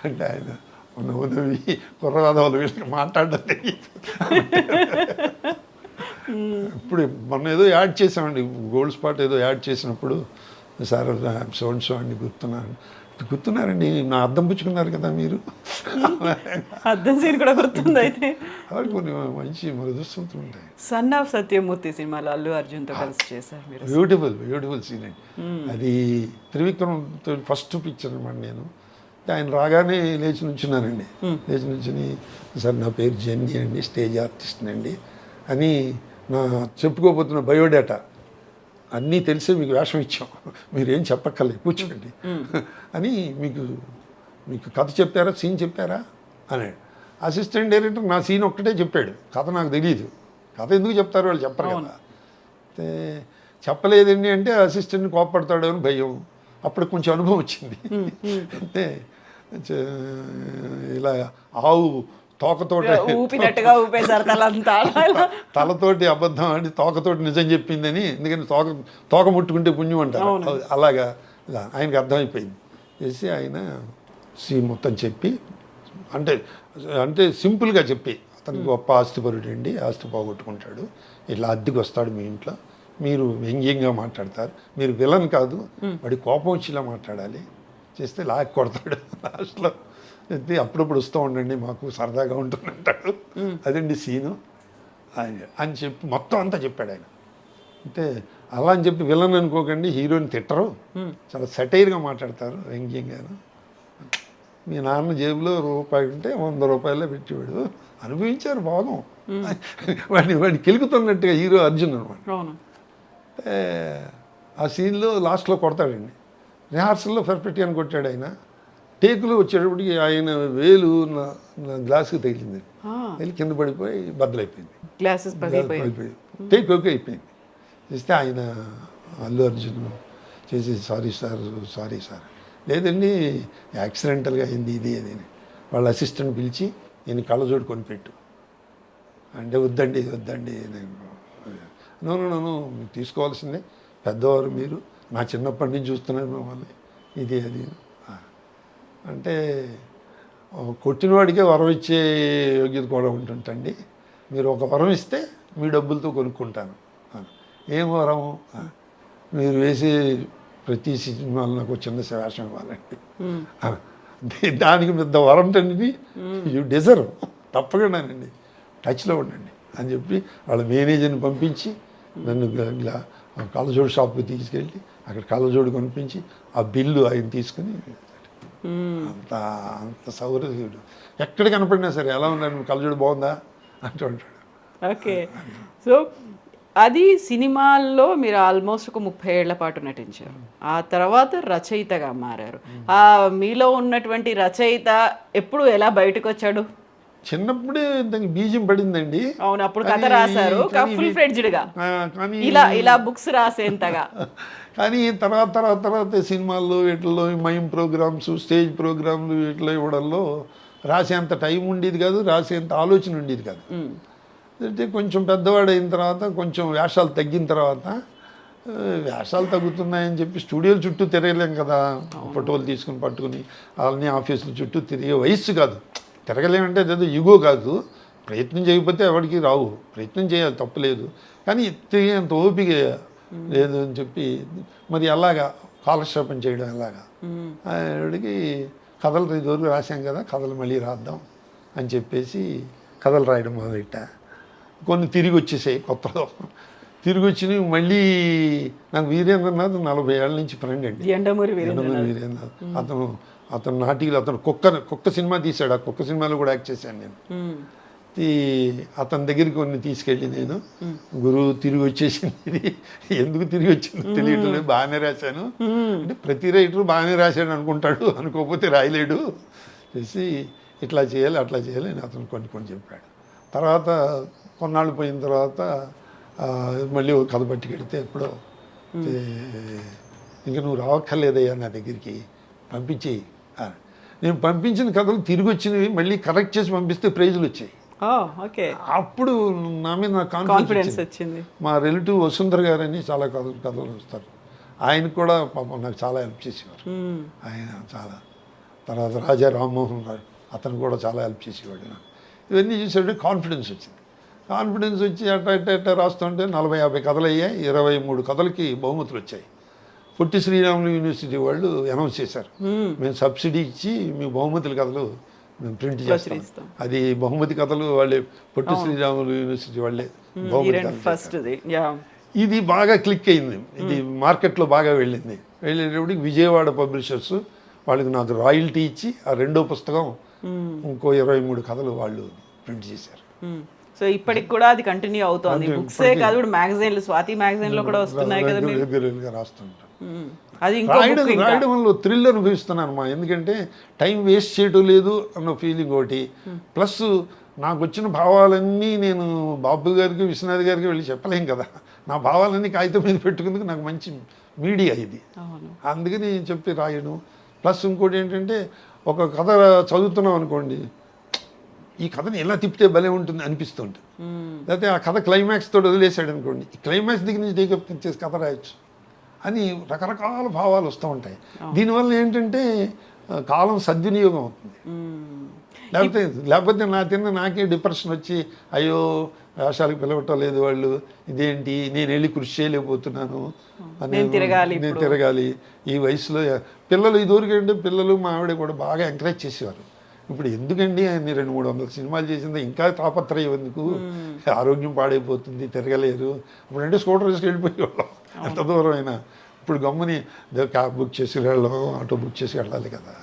అంటే ఆయన నవ్వి కుర్రవాదవాళ్ళు వీళ్ళకి మాట్లాడడం తెలియదు. ఇప్పుడు మొన్న ఏదో యాడ్ చేసామండి, గోల్డ్ స్పాట్ ఏదో యాడ్ చేసినప్పుడు సార్ సో అండి గుర్తున్నారండి, నా అద్దం పుచ్చుకున్నారు కదా మీరు, అద్దం సీన్ కూడా గుర్తుంది. అయితే అలా కొన్ని మంచి మృదుస్తుంటూ ఉంటాయి. సన్ ఆఫ్ సత్యమూర్తి సినిమాలో అల్లు అర్జున్తో కలిసి చేశారు మీరు. బ్యూటిఫుల్ సీన్ అండి అది. త్రివిక్రమ్తో ఫస్ట్ పిక్చర్ అనమాట. నేను ఆయన రాగానే లేచి నుంచున్నానండి, లేచి నుంచుని సార్ నా పేరు జెన్నీ అండి, స్టేజ్ ఆర్టిస్ట్ని అండి అని నా చెప్పుకోబోతున్న బయోడేటా అన్నీ తెలిసే మీకు వేషం ఇచ్చాం, మీరేం చెప్పక్కర్లేదు కూర్చోండి అని, మీకు కథ చెప్పారా, సీన్ చెప్పారా అన్నాడు. అసిస్టెంట్ డైరెక్టర్ నా సీన్ ఒక్కటే చెప్పాడు, కథ నాకు తెలియదు. కథ ఎందుకు చెప్తారు వాళ్ళు చెప్పరు కదా. అయితే చెప్పలేదండి అంటే అసిస్టెంట్ కోపడతాడు అని భయం. అప్పుడు కొంచెం అనుభవం వచ్చింది. అంటే ఇలా ఆవు తోకతోటి ఊపినట్టుగా ఊపేశారు తలంతా. తలతోటి అబద్ధం అంటే తోకతోటి నిజం చెప్పిందని, ఎందుకని తోక ముట్టుకుంటే పుణ్యం అంటారు. అలాగా ఇలా ఆయనకి అర్థమైపోయింది. చేసి ఆయన మొత్తం చెప్పి అంటే అంటే సింపుల్గా చెప్పి, అతనికి గొప్ప ఆస్తిపరుడు అండి, ఆస్తి పోగొట్టుకుంటాడు, ఇట్లా అద్దెకి వస్తాడు మీ ఇంట్లో, మీరు వ్యంగ్యంగా మాట్లాడతారు, మీరు విలన్ కాదు, వాడి కోపం వచ్చేలా మాట్లాడాలి, చేస్తే లాక్ కొడతాడు లాస్ట్లో. అయితే అప్పుడప్పుడు వస్తూ ఉండండి మాకు సరదాగా ఉంటుంది అంటాడు. అదండి సీను అని చెప్పి మొత్తం అంతా చెప్పాడు ఆయన. అంటే అలా అని చెప్పి విలన్ అనుకోకండి, హీరోని తిట్టరు, చాలా సెటైర్గా మాట్లాడతారు, వ్యంగ్యంగాను. మీ నాన్న జేబులో రూపాయి ఉంటే 100 రూపాయలే పెట్టేవాడు, అనుభవించారు భాగం. వాడిని కెలుకుతున్నట్టుగా హీరో అర్జున్ అనమాట. ఆ సీన్లో లాస్ట్లో కొడతాడండి. రిహార్సల్లో పర్ఫెక్ట్గా అని కొట్టాడు ఆయన. టేకులు వచ్చేటప్పటికి ఆయన వేలు నా గ్లాస్కి తగిలింది, వెళ్ళి కింద పడిపోయి బద్దలైపోయింది, పడిపోయి టేక్ ఓకే అయిపోయింది. చేస్తే ఆయన అల్లు అర్జున్ చేసి సారీ సార్ లేదండి యాక్సిడెంటల్గా అయింది ఇది అది అని వాళ్ళ అసిస్టెంట్ పిలిచి నేను కళ్ళజోడు కొనిపెట్టు అంటే వద్దండి నన్ను తీసుకోవాల్సిందే, పెద్దవారు మీరు, నా చిన్నప్పటి నుంచి చూస్తున్నాను మిమ్మల్ని, ఇది అది అంటే కొట్టినవాడికే వరం ఇచ్చే యోగ్యత కూడా ఉంటుంటండి, మీరు ఒక వరం ఇస్తే మీ డబ్బులతో కొనుక్కుంటాను. ఏం వరం? మీరు వేసే ప్రతి సినిమాలో నాకు చిన్న వేషం ఇవ్వాలండి, దానికి పెద్ద వరం తండ్రి, యూ డిజర్వ్, తప్పకుండానండి, టచ్లో ఉండండి అని చెప్పి వాళ్ళ మేనేజర్ని పంపించి నన్ను కళ్ళజోడు షాప్కి తీసుకెళ్ళి అక్కడ కళ్ళజోడు కొనిపించి ఆ బిల్లు ఆయన తీసుకుని అంత సౌకర్యుడు. ఎక్కడ కనపడినా సరే ఎలా ఉన్నాడు, కళ్ళజోడు బాగుందా అంటూ ఉంటాడు. ఓకే. సో అది సినిమాల్లో మీరు ఆల్మోస్ట్ ఒక 30 ఏళ్ల పాటు నటించారు. ఆ తర్వాత రచయితగా మారారు. ఆ మీలో ఉన్నటువంటి రచయిత ఎప్పుడు ఎలా బయటకు వచ్చాడు? చిన్నప్పుడే దానికి బీజం పడిందండి. అవును, అప్పుడు కథ రాశారు ఫుల్ ఫ్లెడ్జ్డ్గా, ఇలా బుక్స్ రాసేంతగా. కానీ తర్వాత సినిమాల్లో వీటిల్లో మైమ్ ప్రోగ్రామ్స్, స్టేజ్ ప్రోగ్రాంలు వీటిలో ఇవ్వడంలో రాసేంత టైం ఉండేది కాదు, రాసేంత ఆలోచన ఉండేది కాదు. అంటే కొంచెం పెద్దవాడు అయిన తర్వాత, కొంచెం వేషాలు తగ్గిన తర్వాత, వేషాలు తగ్గుతున్నాయని చెప్పి స్టూడియోల చుట్టూ తిరగలేం కదా, ఫోటోలు తీసుకుని పట్టుకుని అన్ని ఆఫీసుల చుట్టూ తిరిగే వయస్సు కాదు. తిరగలేమంటే అదేదో యుగో కాదు, ప్రయత్నం చేయకపోతే ఎవరికి రావు, ప్రయత్నం చేయాలి తప్పులేదు, కానీ తిరిగేంత ఓపిక లేదు అని చెప్పి మరి అలాగా కాలక్షేపం చేయడం ఎలాగా ఆవిడికి కథలు ఇదివరకు రాశాం కదా, కథలు మళ్ళీ రాద్దాం అని చెప్పేసి కథలు రాయడం మొదలెట్టా. కొన్ని తిరిగి వచ్చేసాయి, కొత్తలో తిరిగి వచ్చినవి. మళ్ళీ నాకు వీరేంద్రనాథ్ 40 ఏళ్ళ నుంచి ఫ్రెండ్ అండి, ఎండమూరి వీరేంద్రనాథ్. అతను నాటికలు, అతను కుక్క సినిమా తీశాడు, ఆ కుక్క సినిమాలో కూడా యాక్ట్ చేశాను నేను. అతని దగ్గరికి కొన్ని తీసుకెళ్ళి నేను, గురువు తిరిగి వచ్చేసింది, ఎందుకు తిరిగి వచ్చింది తెలియట్లేదు, బాగానే రాశాను అంటే ప్రతి రైటరు బాగానే రాశాడు అనుకుంటాడు, అనుకోకపోతే రాయలేడు, చేసి ఇట్లా చేయాలి అట్లా చేయాలి అని అతను కొన్ని చెప్పాడు. తర్వాత కొన్నాళ్ళు పోయిన తర్వాత మళ్ళీ ఒక కథ పట్టుకెడితే ఎప్పుడో, ఇంకా నువ్వు రావక్కర్లేదయ్యా నా దగ్గరికి, పంపించేయి. నేను పంపించిన కథలు తిరిగి వచ్చినవి మళ్ళీ కరెక్ట్ చేసి పంపిస్తే ప్రైజులు వచ్చాయి. అప్పుడు నా మీద నాకు కాన్ఫిడెన్స్ వచ్చింది. మా రిలేటివ్ వసుంధర గారని చాలా కథలు వస్తారు, ఆయనకు కూడా పాపం నాకు చాలా హెల్ప్ చేసేవారు ఆయన చాలా. తర్వాత రాజా రామ్మోహన్ రావు అతను కూడా చాలా హెల్ప్ చేసేవాడు నాకు. ఇవన్నీ చూసేవాడు కాన్ఫిడెన్స్ వచ్చింది. కాన్ఫిడెన్స్ వచ్చి అట్ట రాస్తుంటే 40-50 కథలు అయ్యాయి. 23 కథలకి బహుమతులు వచ్చాయి. పొట్టి శ్రీరాములు యూనివర్సిటీ వాళ్ళు అనౌన్స్ చేశారు, మేము సబ్సిడీ ఇచ్చి మీ బహుమతుల కథలు మేము ప్రింట్ చేస్తాం. అది బహుమతి కథలు వాళ్ళే, పొట్టి శ్రీరాములు యూనివర్సిటీ వాళ్ళే బహుమతి. ఇది బాగా క్లిక్ అయింది, ఇది మార్కెట్లో బాగా వెళ్ళేటప్పటికి విజయవాడ పబ్లిషర్స్ వాళ్ళకి నాకు రాయల్టీ ఇచ్చి ఆ 2వ పుస్తకం ఇంకో 23 కథలు వాళ్ళు ప్రింట్ చేశారు. సో ఇప్పటికి కూడా అది కంటిన్యూ అవుతోంది. బుక్సే కాదు, ఇప్పుడు మ్యాగజైన్లు, స్వాతి మ్యాగజైన్లో కూడా వస్తున్నాయి కదా, రెగ్యులర్గా రాస్తుంటాను. అది రాయడం వల్ల థ్రిల్ అనుభవిస్తున్నాను ఎందుకంటే టైం వేస్ట్ చేయడం లేదు అన్న ఫీలింగ్ ఒకటి, ప్లస్ నాకు వచ్చిన భావాలన్నీ నేను బాబు గారికి విశ్వనాథ్ గారికి వెళ్ళి చెప్పలేం కదా. నా భావాలన్నీ కాగితం మీద పెట్టుకుందుకు నాకు మంచి మీడియా ఇది. అందుకని చెప్పి రాయడం. ప్లస్ ఇంకోటి ఏంటంటే ఒక కథ చదువుతున్నాం అనుకోండి, ఈ కథని ఎలా తిప్పితే భలే ఉంటుంది అనిపిస్తుంటుంది. లేకపోతే ఆ కథ క్లైమాక్స్ తోటి వదిలేసాడు అనుకోండి, ఈ క్లైమాక్స్ దగ్గర నుంచి టేకప్ చేసి కథ రాయొచ్చు అని రకరకాల భావాలు వస్తూ ఉంటాయి. దీనివల్ల ఏంటంటే కాలం సద్వినియోగం అవుతుంది. లేకపోతే నాకే డిప్రెషన్ వచ్చి అయ్యో వేషాలకు పిలవటం లేదు వాళ్ళు, ఇదేంటి నేను వెళ్ళి కృషి చేయలేకపోతున్నాను, నేను తిరగాలి ఈ వయసులో. పిల్లలు ఇదివరకు అంటే పిల్లలు మా ఆవిడ కూడా బాగా ఎంకరేజ్ చేసేవారు. ఇప్పుడు ఎందుకండి ఆయన 200-300 సినిమాలు చేసిందో ఇంకా తాపత్రయం ఎందుకు, ఆరోగ్యం పాడైపోతుంది, తిరగలేరు. ఇప్పుడంటే స్కూటర్ వేసుకు వెళ్ళిపోయేవాళ్ళం ఎంత దూరం అయినా. ఇప్పుడు గమ్ముని క్యాబ్ బుక్ చేసి వెళ్ళడం, ఆటో బుక్ చేసి వెళ్ళాలి కదా.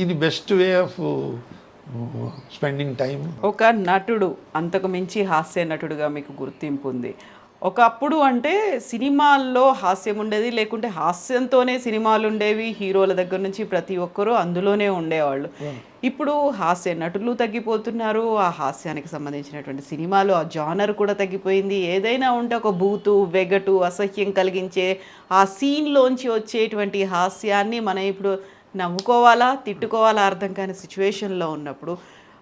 ఇది best way of spending time. ఒక నటుడు అంతకు మించి హాస్య నటుడుగా మీకు గుర్తింపు ఉంది. ఒకప్పుడు అంటే సినిమాల్లో హాస్యం ఉండేది, లేకుంటే హాస్యంతోనే సినిమాలు ఉండేవి. హీరోల దగ్గర నుంచి ప్రతి ఒక్కరూ అందులోనే ఉండేవాళ్ళు. ఇప్పుడు హాస్య నటులు తగ్గిపోతున్నారు, ఆ హాస్యానికి సంబంధించినటువంటి సినిమాలు ఆ జానర్ కూడా తగ్గిపోయింది. ఏదైనా ఉంటే ఒక బూతు, వెగటు, అసహ్యం కలిగించే ఆ సీన్లోంచి వచ్చేటువంటి హాస్యాన్ని మనం ఇప్పుడు నవ్వుకోవాలా తిట్టుకోవాలా అర్థం కాని సిచ్యువేషన్లో ఉన్నప్పుడు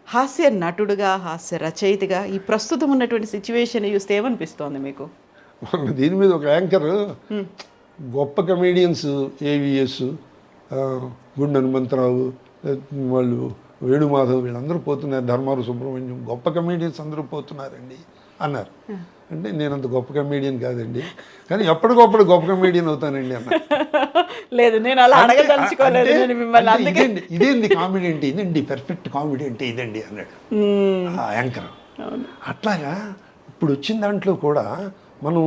హాస్య నటుడుగా, హాస్య రచయితగా ఈ ప్రస్తుతం ఉన్నటువంటి సిచ్యువేషన్ చూస్తే ఏమనిపిస్తోంది మీకు? దీని మీద ఒక యాంకర్ గొప్ప కమేడియన్స్ ఏవిఎస్, గుండె హనుమంతరావు, వాళ్ళు వేణుమాధవ్ వీళ్ళందరూ పోతున్నారు, ధర్మారు సుబ్రహ్మణ్యం, గొప్ప కమేడియన్స్ అందరూ పోతున్నారండి అన్నారు. అంటే నేను అంత గొప్ప కమేడియన్ కాదండి, కానీ ఎప్పటికప్పుడు గొప్ప కమేడియన్ అవుతానండి అన్నారు. లేదు, నేను అలా అడగదలుచుకోలేదు. ఇదేంది కామెడీ అంటే ఇదండి, పర్ఫెక్ట్ కామెడీ అంటే ఇదండి అన్నాడు ఆ యాంకర్. అట్లాగా ఇప్పుడు వచ్చిన దాంట్లో కూడా మనం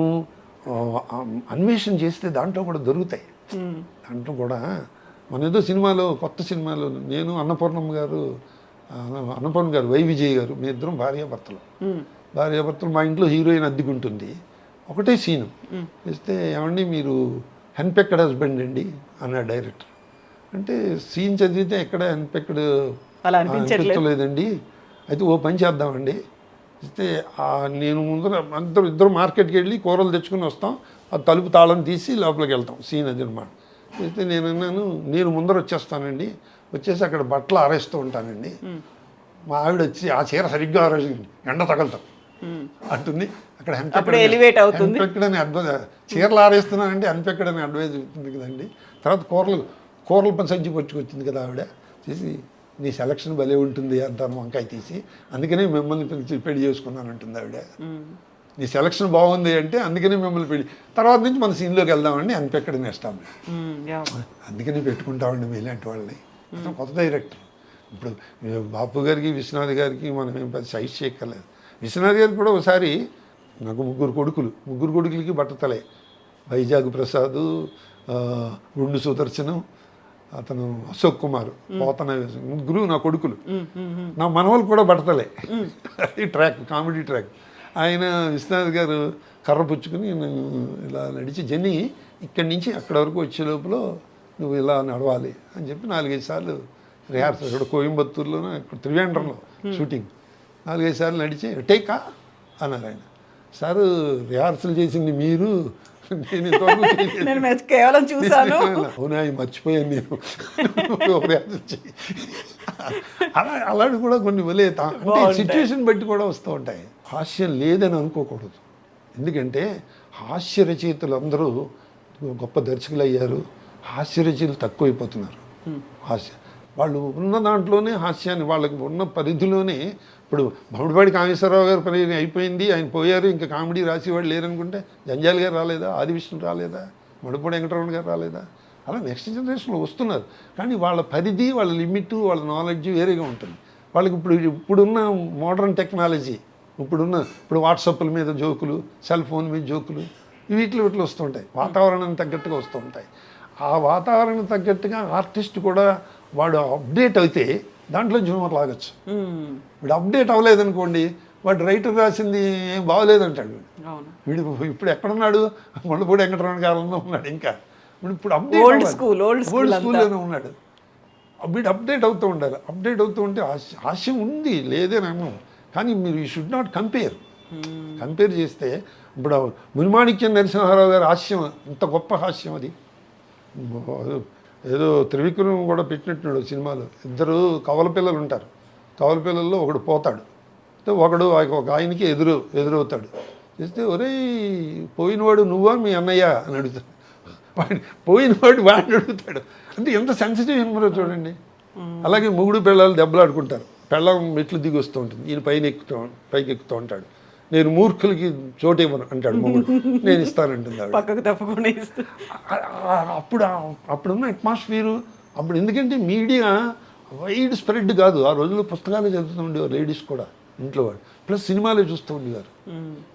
అన్వేషణ చేస్తే దాంట్లో కూడా దొరుకుతాయి. దాంట్లో కూడా మన ఏదో సినిమాలో, కొత్త సినిమాలో నేను అన్నపూర్ణ గారు వై విజయ్ గారు, మీ ఇద్దరం భార్యాభర్తలు. మా ఇంట్లో హీరోయిన్ అద్దెకుంటుంది. ఒకటే సీను ఇస్తే, ఏమండి మీరు హెన్పెక్డ్ హస్బెండ్ అండి అన్నాడు డైరెక్టర్. అంటే సీన్ చదివితే ఎక్కడ హెన్పెక్డ్ అనిపించలేదండి. అయితే ఓ పని చేద్దామండి ఇస్తే, నేను ముందర ఇద్దరు మార్కెట్కి వెళ్ళి కూరలు తెచ్చుకుని వస్తాం, ఆ తలుపు తాళం తీసి లోపలికి వెళ్తాం, సీన్ అది అనమాట. అయితే నేను అన్నాను, నేను ముందర వచ్చేస్తానండి, వచ్చేసి అక్కడ బట్టలు ఆరేస్తూ ఉంటానండి. మా ఆవిడ వచ్చి ఆ చీర సరిగ్గా ఆరేసింది, ఎండ తగలుతాం అంటుంది. అక్కడ హెన్పెక్డ్ అని చీరలు ఆరేస్తున్నానండి, హెన్పెక్డ్ అని అడ్వైజ్ అవుతుంది కదండి. తర్వాత కూరల పని సంచి పట్టుకొచ్చింది కదా ఆవిడ, చేసి నీ సెలక్షన్ భలే ఉంటుంది అంటాను వంకాయ తీసి, అందుకనే మిమ్మల్ని పిలిచి పెళ్లి చేసుకున్నాను అంటుంది ఆవిడ. నీ సెలక్షన్ బాగుంది అంటే అందుకనే మిమ్మల్ని పెళ్లి, తర్వాత నుంచి మన సీన్లోకి వెళ్దామండి హెన్పెక్డ్ అని ఇస్తాం, అందుకని పెట్టుకుంటామండి మీ ఇలాంటి వాళ్ళని. అతను కొత్త డైరెక్టర్. ఇప్పుడు బాపు గారికి విశ్వనాథ్ గారికి మనం ఏం పెద్ద సైజ్ చేయక్కర్లేదు. విశ్వనాథ్ గారికి కూడా ఒకసారి, నాకు ముగ్గురు కొడుకులకి బట్టతలే, వైజాగ్ ప్రసాద్, గుండు సుదర్శనం, అతను అశోక్ కుమార్, పోతన, ముగ్గురు నా కొడుకులు. నా మనవలు కూడా బట్టతలే. అది ట్రాక్, కామెడీ ట్రాక్. ఆయన విశ్వనాథ్ గారు కర్ర పుచ్చుకుని నేను ఇలా నడిచి, జని ఇక్కడి నుంచి అక్కడ వరకు వచ్చే లోపల నువ్వు ఇలా నడవాలి అని చెప్పి 4-5 సార్లు రిహార్సల్, ఇక్కడ కోయంబత్తూరులోనే, ఇక్కడ త్రివేంద్రంలో షూటింగ్ 4-5 సార్లు నడిచి టేకా అన్నారు ఆయన. సార్ రిహార్సల్ చేసింది మీరు, నేను ఇంతవరకు కేవలం చూసాను. అవునా, మర్చిపోయాను నేను రిహార్సల్ చేయి. అలాంటి కూడా కొన్ని వలే, అంటే సిచ్యువేషన్ బట్టి కూడా వస్తూ ఉంటాయి. హాస్యం లేదని అనుకోకూడదు, ఎందుకంటే హాస్య రచయితలు అందరూ గొప్ప దర్శకులు అయ్యారు, హాస్య రచయితలు తక్కువైపోతున్నారు. వాళ్ళు ఉన్న దాంట్లోనే హాస్యాన్ని, వాళ్ళకి ఉన్న పరిధిలోనే. ఇప్పుడు బొమ్మడిపాటి కామేశ్వరరావు గారు పని అయిపోయింది, ఆయన పోయారు, ఇంకా కామెడీ రాసేవాళ్ళు లేరనుకుంటే జంజాల్ గారు రాలేదా, ఆదివిష్ణు రాలేదా, మడుపూడి వెంకటరమణ గారు రాలేదా, అలా నెక్స్ట్ జనరేషన్లో వస్తున్నారు. కానీ వాళ్ళ పరిధి, వాళ్ళ లిమిట్, వాళ్ళ నాలెడ్జ్ వేరేగా ఉంటుంది. వాళ్ళకి ఇప్పుడున్న మోడర్న్ టెక్నాలజీ, ఇప్పుడు వాట్సాప్ల మీద జోకులు, సెల్ ఫోన్ మీద జోకులు, వీటిలో వస్తుంటాయి, వాతావరణానికి తగ్గట్టుగా వస్తూ ఉంటాయి. ఆ వాతావరణం తగ్గట్టుగా ఆర్టిస్ట్ కూడా వాడు అప్డేట్ అయితే దాంట్లో జూమర్ లాగచ్చు. వీడు అప్డేట్ అవ్వలేదనుకోండి, వాడు రైటర్ రాసింది ఏం బాగోలేదంటాడు వీడు. ఇప్పుడు ఎక్కడున్నాడు, ముళ్ళపూడి వెంకటరమణ గారు ఉన్నాడు, ఇంకా ఇప్పుడు అప్డేట్ ఓల్డ్ స్కూల్లోనే ఉన్నాడు. వీడు అప్డేట్ అవుతూ ఉండాలి. అప్డేట్ అవుతూ ఉంటే హాస్యం ఉంది లేదే నన్ను, కానీ మీరు యూ షుడ్ నాట్ కంపేర్ చేస్తే ఇప్పుడు మునిమాణిక్యం నరసింహారావు గారి హాస్యం ఇంత గొప్ప హాస్యం అది. ఏదో త్రివిక్రమ్ కూడా పెట్టినట్టున్నాడు సినిమాలో. ఇద్దరు కవల పిల్లలు ఉంటారు, కవల పిల్లల్లో ఒకడు పోతాడు, ఒకడు ఒక ఆయనకి ఎదురవుతాడు. చేస్తే ఒరే పోయినవాడు నువ్వా మీ అన్నయ్య అని అడుగుతాడు. పోయినవాడు వాడిని అడుగుతాడు. అంటే ఎంత సెన్సిటివ్ హ్యూమరో చూడండి. అలాగే మొగుడు పిల్లలు దెబ్బలాడుకుంటారు, పెళ్ళం మెట్లు దిగి వస్తూ ఉంటుంది, ఈయన పైకి ఎక్కుతూ ఉంటాడు. నేను మూర్ఖులకి చోటు ఇవ్వను అంటాడు మొగుడు, నేను ఇస్తానంటుంది ఆవిడ. పక్కకు తప్పకుండా ఇస్తా. అప్పుడున్న అట్మాస్ఫియరు అప్పుడు, ఎందుకంటే మీడియా వైడ్ స్ప్రెడ్ కాదు. ఆ రోజుల్లో పుస్తకాలు చదువుతూ ఉండేవారు లేడీస్ కూడా ఇంట్లో వాడు, ప్లస్ సినిమాలే చూస్తూ ఉండేవారు.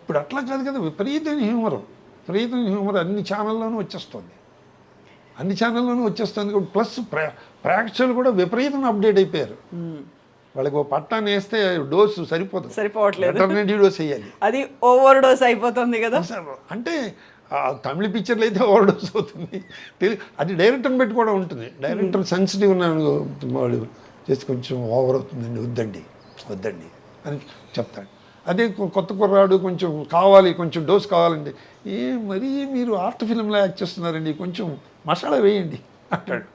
ఇప్పుడు అట్లా కాదు కదా, విపరీతమైన హ్యూమర్ అన్ని ఛానల్లోనూ వచ్చేస్తుంది. ప్లస్ ప్రేక్షకులు కూడా విపరీతంగా అప్డేట్ అయిపోయారు. వాళ్ళకి ఒక పట్టాన్ని వేస్తే డోసు సరిపోవట్లేదు, ఆల్టర్నేటివ్ డోస్ వేయాలి. అది ఓవర్ డోస్ అయిపోతుంది కదా. అంటే తమిళ పిక్చర్లు అయితే ఓవర్ డోస్ అవుతుంది, అది డైరెక్టర్ని బట్టి కూడా ఉంటుంది. డైరెక్టర్ సెన్సిటివ్ ఉన్నాను వాళ్ళు చేసి కొంచెం ఓవర్ అవుతుందండి, వద్దండి అని చెప్తాడు. అదే కొత్త కుర్రాడు కొంచెం కావాలి, కొంచెం డోస్ కావాలండి, మరీ మీరు ఆర్ట్ ఫిల్మ్లో యాక్ట్ చేస్తున్నారండి, కొంచెం మసాలా వేయండి అంటాడు.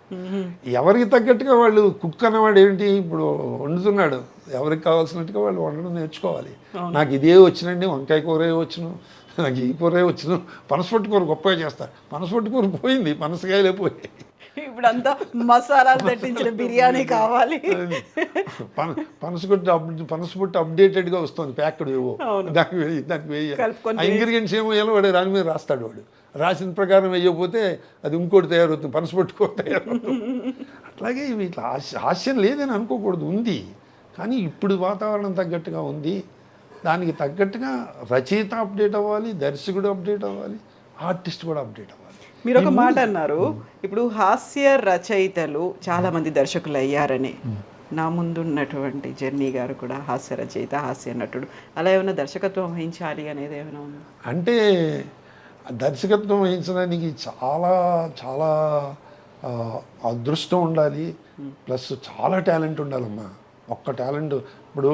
ఎవరికి తగ్గట్టుగా వాళ్ళు కుక్ అన్నవాడు ఏంటి, ఇప్పుడు వండుతున్నాడు, ఎవరికి కావాల్సినట్టుగా వాళ్ళు వండడం నేర్చుకోవాలి. నాకు ఇదే వచ్చినండి, వంకాయ కూరే వచ్చును, నాకు ఈ కూరే వచ్చును, పనసపొట్టు కూర గొప్పగా చేస్తారు. పనసపొట్టు కూర పోయింది, పనసకాయలే పోయాయి. ఇప్పుడు అంతా మసాలాలు తట్టించిన బిర్యానీ కావాలి. పనసపొట్టు అప్డేటెడ్గా వస్తుంది, ప్యాక్డ్ ఏవో, దానికి వేయాలి. ఆ ఇంగ్రీడియంట్స్ ఏమో వేయాలో వాడు దాని మీద రాస్తాడు. వాడు రాసిన ప్రకారం వేయకపోతే అది ఇంకోటి తయారవుతుంది, పనసపొట్టు కూర తయారవుతుంది. అట్లాగే ఇట్లా హాస్యం లేదని అనుకోకూడదు, ఉంది. కానీ ఇప్పుడు వాతావరణం తగ్గట్టుగా ఉంది, దానికి తగ్గట్టుగా రచయిత అప్డేట్ అవ్వాలి, దర్శకుడు అప్డేట్ అవ్వాలి, ఆర్టిస్ట్ కూడా అప్డేట్ అవ్వాలి. మీరు ఒక మాట అన్నారు, ఇప్పుడు హాస్య రచయితలు చాలామంది దర్శకులు అయ్యారని. నా ముందున్నటువంటి జర్నీ గారు కూడా హాస్య రచయిత, హాస్య నటుడు. అలా ఏమైనా దర్శకత్వం వహించాలి అనేది ఏమైనా ఉంది? అంటే దర్శకత్వం వహించడానికి చాలా చాలా అదృష్టం ఉండాలి, ప్లస్ చాలా టాలెంట్ ఉండాలమ్మా. ఒక్క టాలెంట్ ఇప్పుడు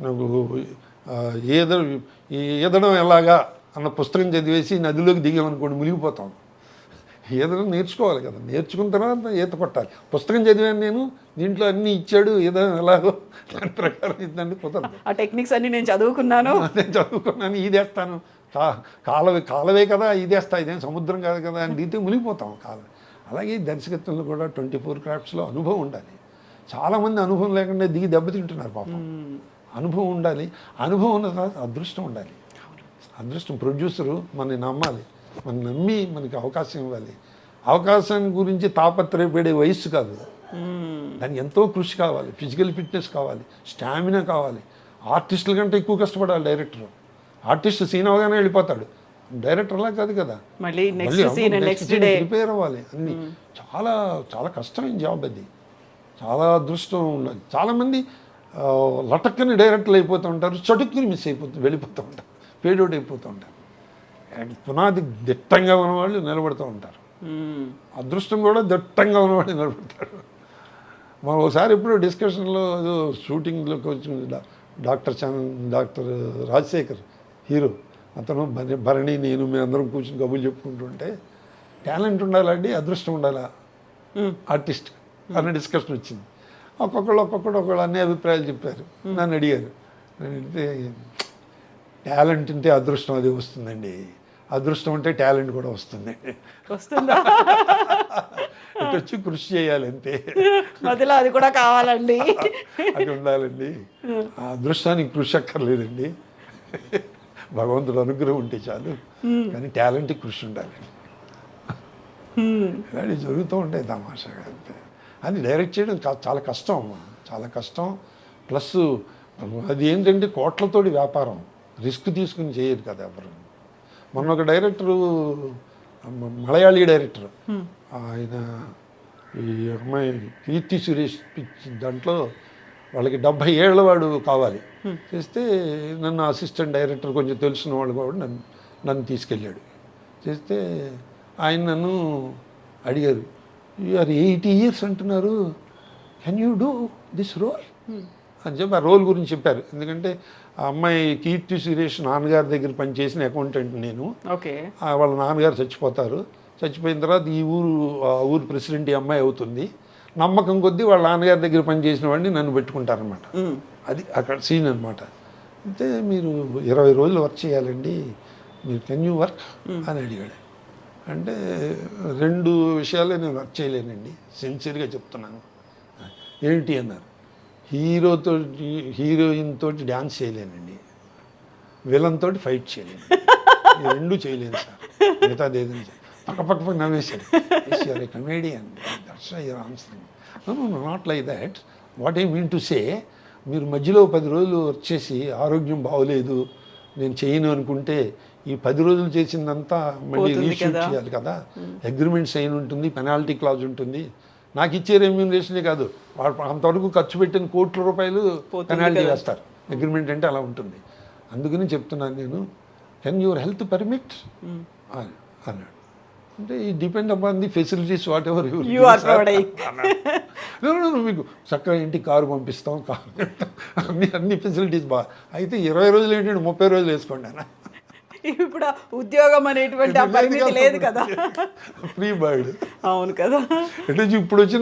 నాకు ఈదడం ఎలాగా అన్న పుస్తకం చదివేసి నదిలోకి దిగామనుకోండి మునిగిపోతాం. ఈదడం నేర్చుకోవాలి కదా, నేర్చుకున్న తర్వాత ఈత కొట్టాలి. పుస్తకం చదివాను నేను, దీంట్లో అన్నీ ఇచ్చాడు, ఈదడం ఎలాగో దాని ప్రకారం ఇద్దండి కుదరదు. ఆ టెక్నిక్స్ అన్ని నేను చదువుకున్నాను, ఈదేస్తాను, కాలవే కదా ఈదేస్తా, ఇదేం సముద్రం కాదు కదా అని దిగితే మునిగిపోతాం కాలవే. అలాగే దర్శకత్వంలో కూడా 24 క్రాఫ్ట్స్లో అనుభవం ఉండాలి. చాలామంది అనుభవం లేకుండా దిగి దెబ్బతింటున్నారు పాపం. అనుభవం ఉండాలి, అనుభవం ఉన్న తర్వాత అదృష్టం ఉండాలి. అదృష్టం, ప్రొడ్యూసరు మనని నమ్మాలి, మనం నమ్మి మనకి అవకాశం ఇవ్వాలి. అవకాశం గురించి తాపత్రయపడే వయస్సు కాదు, దానికి ఎంతో కృషి కావాలి, ఫిజికల్ ఫిట్నెస్ కావాలి, స్టామినా కావాలి. ఆర్టిస్టుల కంటే ఎక్కువ కష్టపడాలి డైరెక్టర్. ఆర్టిస్ట్ సీన్ అవగానే వెళ్ళిపోతాడు, డైరెక్టర్లా కాదు కదా, మళ్ళీ ప్రిపేర్ అవ్వాలి. అన్ని చాలా చాలా కష్టమైన జాబ్ అది, చాలా అదృష్టం ఉండాలి. చాలామంది లటక్కని డైరెక్టర్లు అయిపోతూ ఉంటారు, చటుక్కుని వెళ్ళిపోతూ ఉంటారు, ఫేడ్ అవుట్ అయిపోతూ ఉంటారు. పునాది దిట్టంగా ఉన్నవాళ్ళు నిలబడుతూ ఉంటారు, అదృష్టం కూడా దిట్టంగా ఉన్నవాళ్ళు నిలబడతారు. మనం ఒకసారి ఎప్పుడో డిస్కషన్లో ఏదో షూటింగ్లోకి వచ్చింది, డాక్టర్ రాజశేఖర్ హీరో, అతను భరణి నేను మేము అందరం కూర్చుని కబుర్లు చెప్పుకుంటుంటే, టాలెంట్ ఉండాలండి అదృష్టం ఉండాలా ఆర్టిస్ట్ అన్న డిస్కషన్ వచ్చింది. ఒక్కొక్కళ్ళు అన్ని అభిప్రాయాలు చెప్పారు. నన్ను అడిగారు, నేను అంటే టాలెంట్ ఉంటే అదృష్టం అది వస్తుందండి, అదృష్టం ఉంటే టాలెంట్ కూడా వస్తుందండి, వస్తుందా? ఇటు వచ్చి కృషి చేయాలి అంతే, మధ్యలో అది కూడా కావాలండి, అది ఉండాలండి. ఆ అదృష్టానికి కృషి అక్కర్లేదండి, భగవంతుడు అనుగ్రహం ఉంటే చాలు, కానీ టాలెంట్కి కృషి ఉండాలి. ఇలాంటివి జరుగుతూ ఉంటాయి తమాషాగా అంతే. అది డైరెక్ట్ చేయడం చాలా కష్టం అమ్మా, చాలా కష్టం. ప్లస్ అది ఏంటంటే కోట్లతోటి వ్యాపారం, రిస్క్ తీసుకుని చేయరు కదా ఎవరు. మొన్న ఒక డైరెక్టరు, మలయాళీ డైరెక్టర్, ఆయన ఈ అమ్మాయి కీర్తి సురేష్ దాంట్లో వాళ్ళకి 70 ఏళ్ళ వాడు కావాలి చేస్తే, నన్ను అసిస్టెంట్ డైరెక్టర్ కొంచెం తెలిసిన వాళ్ళు కూడా నన్ను తీసుకెళ్ళాడు. చేస్తే ఆయన నన్ను అడిగారు, ఆర్ 80 years అంటున్నారు, can you do this role అని చెప్పి ఆ రోల్ గురించి చెప్పారు. ఎందుకంటే ఆ అమ్మాయి కీర్తి సురేష్ నాన్నగారి దగ్గర పనిచేసిన అకౌంటెంట్ నేను. ఓకే. వాళ్ళ నాన్నగారు చచ్చిపోతారు. చచ్చిపోయిన తర్వాత ఈ ఊరు ప్రెసిడెంట్ ఈ అమ్మాయి అవుతుంది. నమ్మకం కొద్దీ వాళ్ళ నాన్నగారి దగ్గర పనిచేసిన వాడిని నన్ను పెట్టుకుంటారనమాట. అది అక్కడ సీన్ అనమాట. అంటే మీరు 20 రోజులు వర్క్ చేయాలండి, మీరు కెన్ యూ వర్క్ అని అడిగాడు. అంటే 2 విషయాలే నేను వర్క్ చేయలేనండి, సిన్సియర్గా చెప్తున్నాను. ఏంటి అన్నారు. హీరోయిన్ తోటి డ్యాన్స్ చేయలేనండి, విలన్ తోటి ఫైట్ చేయలేను, ఈ 2 చేయలేను సార్, మిగతాది ఏదైనా పక్క నవ్వేశాడు. You're a comedian, that's your answer. Not like that. What I mean to say, మీరు మధ్యలో 10 రోజులు వర్క్ చేసి ఆరోగ్యం బాగోలేదు నేను చేయను అనుకుంటే ఈ 10 రోజులు చేసిందంతా మళ్ళీ రీషూట్ చేయాలి కదా. అగ్రిమెంట్ సైన్ ఉంటుంది, పెనాల్టీ క్లాజ్ ఉంటుంది. నాకు ఇచ్చే రెమ్యూనరేషనే కాదు, వాడు అంతవరకు ఖర్చు పెట్టిన కోట్ల రూపాయలు పెనాల్టీ వేస్తారు. అగ్రిమెంట్ అంటే అలా ఉంటుంది. అందుకని చెప్తున్నాను నేను, కెన్ యువర్ హెల్త్ పర్మిట్ అన్నాడు. అంటే ఈ depend upon the facilities what ever మీకు చక్కగా ఇంటికి కారు పంపిస్తాం, అన్ని ఫెసిలిటీస్ బాగా. అయితే 20 రోజులు ఏంటంటే 30 రోజులు వేసుకోండి అన్న. ఇప్పుడు ఉద్యోగం అనేటువంటి ఆ పరిమితి లేదు కదా, ఫ్రీ బర్డ్. అవును కదా. అంటే ఇప్పుడు వచ్చిన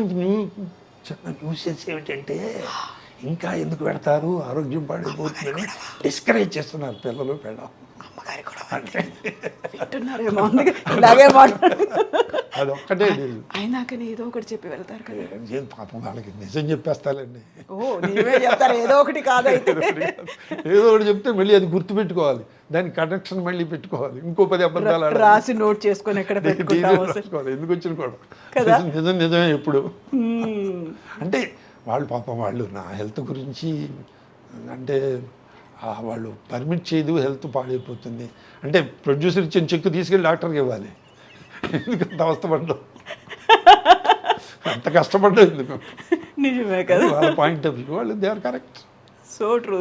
చిన్న న్యూసెన్స్ ఏమిటంటే, ఇంకా ఎందుకు పెడతారు, ఆరోగ్యం పాడైపోతుందని డిస్కరేజ్ చేస్తున్నారు పిల్లలు పెళ్ళం. అది ఒక్కటే అయినాకని ఏదో ఒకటి చెప్పి వెళ్తారు కదా. పాపం వాళ్ళకి నిజం చెప్పేస్తానండి. ఏదో ఒకటి కాదైతే ఏదో ఒకటి చెప్తే మళ్ళీ అది గుర్తుపెట్టుకోవాలి, దానికి కనెక్షన్ మళ్ళీ పెట్టుకోవాలి, ఇంకో 10 అబద్ధాలు రాసి నోట్ చేసుకొని ఎక్కడ పెట్టుకోవాలి. ఎందుకు వచ్చిన కూడా నిజమే ఎప్పుడు. అంటే వాళ్ళు పాపం వాళ్ళు నా హెల్త్ గురించి అంటే వాళ్ళు పర్మిట్ చేయదు, హెల్త్ పాడైపోతుంది అంటే ప్రొడ్యూసర్ ఇచ్చిన చెక్ తీసుకెళ్ళి డాక్టర్కి ఇవ్వాలి. ఎందుకంత అవస్థపడ్డాం, అంత కష్టపడ్డా ఎందుకు. నిజమే కదా, వాళ్ళ పాయింట్ ఆఫ్ వ్యూ వాళ్ళు they are correct. So true.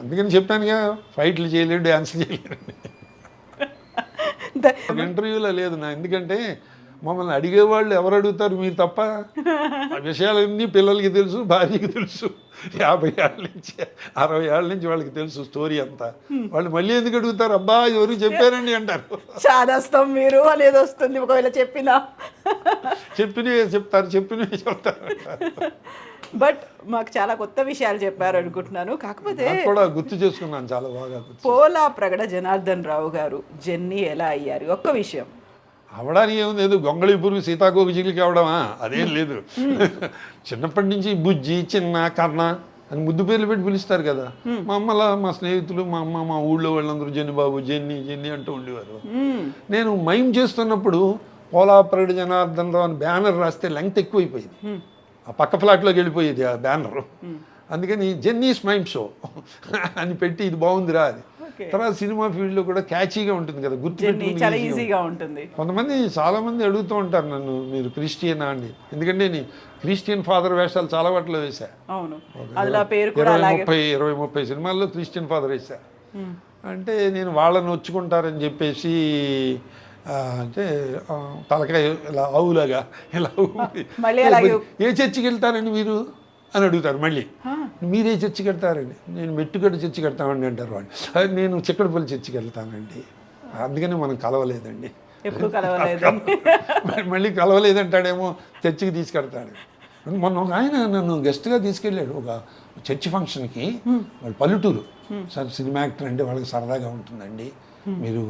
అందుకని చెప్పానుగా, ఫైట్లు చేయలేడు, డ్యాన్స్ చేయలేడు. ఇంటర్వ్యూలో లేదు నా, ఎందుకంటే మమ్మల్ని అడిగేవాళ్ళు ఎవరు అడుగుతారు, మీరు తప్ప. ఆ విషయాలన్నీ పిల్లలకి తెలుసు, భార్యకి తెలుసు. 50 ఏళ్ళ నుంచి 60 ఏళ్ళ నుంచి వాళ్ళకి తెలుసు స్టోరీ అంతా. వాళ్ళు మళ్ళీ ఎందుకు అడుగుతారు, అబ్బా ఎవరికి చెప్పారండి అంటారు. చాదస్తాం మీరు అనేది వస్తుంది ఒకవేళ చెప్పినవే చెప్తారు. బట్ మాకు చాలా కొత్త విషయాలు చెప్పారు అనుకుంటున్నాను. కాకపోతే కూడా గుర్తు చేసుకున్నాను చాలా బాగా. పోలా ప్రగడ జనార్దన్ రావు గారు జెన్నీ ఎలా అయ్యారు? ఒక్క విషయం అవడానికి ఏముంది, లేదు గొంగళి పురుగు సీతాకోక చిగులికి అవడమా, అదేం లేదు. చిన్నప్పటి నుంచి బుజ్జి, చిన్న, కర్ణ అని ముద్దు పేర్లు పెట్టి పిలుస్తారు కదా. మా అమ్మలా మా స్నేహితులు, మా అమ్మ, మా ఊళ్ళో వాళ్ళందరూ జెన్నిబాబు, జెన్నీ అంటూ ఉండేవారు. నేను మైమ్ చేస్తున్నప్పుడు పోలా ప్రగడ జనార్దన్ రావు అని బ్యానర్ రాస్తే లెంగ్త్ ఎక్కువైపోయింది, ఆ పక్క ఫ్లాట్లోకి వెళ్ళిపోయేది ఆ బ్యానర్. అందుకని జెన్నీస్ మైమ్ షో అని పెట్టి ఇది బాగుందిరా అది. తర్వాత సినిమా ఫీల్డ్లో కూడా క్యాచీగా ఉంటుంది కదా, గుర్తుపెట్టుకుంటుంది. కొంతమంది చాలామంది అడుగుతూ ఉంటారు నన్ను, మీరు క్రిస్టియనా అండి. ఎందుకంటే నేను క్రిస్టియన్ ఫాదర్ వేషాలు చాలా వాటిలో వేసా. 20-30 సినిమాల్లో క్రిస్టియన్ ఫాదర్ వేసా. అంటే నేను వాళ్ళని వచ్చుకుంటారని చెప్పేసి అంటే తలకాయ ఇలా ఆవులాగా ఇలా ఏ చర్చికి వెళ్తారండి మీరు అని అడుగుతారు. మళ్ళీ మీరే చర్చికి వెళ్తారండి, నేను మెట్టుగడ్డ చర్చికి వెళ్తామండి అంటారు వాళ్ళు. అది నేను చిక్కడపల్లి చర్చికి వెళ్తానండి, అందుకని మనం కలవలేదండి. ఎప్పుడు కలవలేదు. మళ్ళీ కలవలేదంటాడేమో, చర్చికి తీసుకెళ్తాడు. మొన్న ఒక ఆయన నన్ను గెస్ట్గా తీసుకెళ్ళాడు ఒక చర్చి ఫంక్షన్కి. వాళ్ళు పల్లెటూరు సార్, సినిమా యాక్టర్ అంటే వాళ్ళకి సరదాగా ఉంటుందండి, మీరు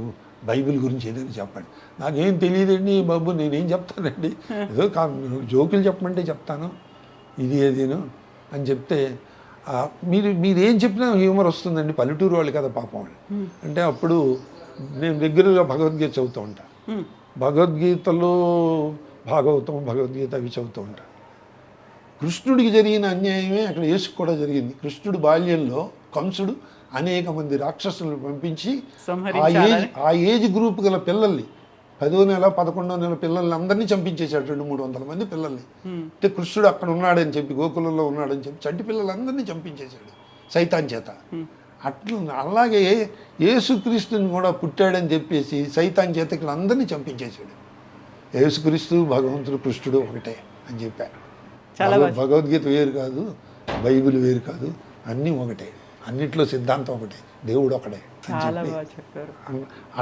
బైబిల్ గురించి ఏదైనా చెప్పండి. నాకేం తెలియదండి బాబు, నేనేం చెప్తానండి, ఏదో జోకులు చెప్పమంటే చెప్తాను, ఇది ఏదేను అని చెప్తే, మీరేం చెప్పినా హ్యూమర్ వస్తుందండి, పల్లెటూరు వాళ్ళు కదా పాపం వాళ్ళు అంటే. అప్పుడు నేను రెగ్యులర్గా భగవద్గీత చదువుతూ ఉంటాను. భగవద్గీతలో భగవద్గీత అవి చదువుతూ ఉంటాను. కృష్ణుడికి జరిగిన అన్యాయమే అక్కడ యేసుకు కూడా జరిగింది. కృష్ణుడు బాల్యంలో కంసుడు అనేక మంది రాక్షసులను పంపించి ఆ ఏజ్ గ్రూప్ గల పిల్లల్ని 10వ నెల 11వ నెల పిల్లల్ని అందరినీ చంపించేశాడు, 200-300 మంది పిల్లల్ని. అంటే కృష్ణుడు అక్కడ ఉన్నాడని చెప్పి, గోకులంలో ఉన్నాడని చెప్పి చంటి పిల్లలందరినీ చంపించేశాడు సైతాన్ చేత. అట్లా అలాగే యేసుక్రీస్తుని కూడా పుట్టాడని చెప్పేసి సైతాన్ చేత ఇక్కడ అందరినీ చంపించేశాడు. యేసుక్రీస్తు భగవంతుడు కృష్ణుడు ఒకటే అని చెప్పారు. భగవద్గీత వేరు కాదు, బైబిల్ వేరు కాదు, అన్నీ ఒకటే, అన్నిట్లో సిద్ధాంతం ఒకటే, దేవుడు ఒకటే అని చాలా చెప్పి బాగా చెప్పారు.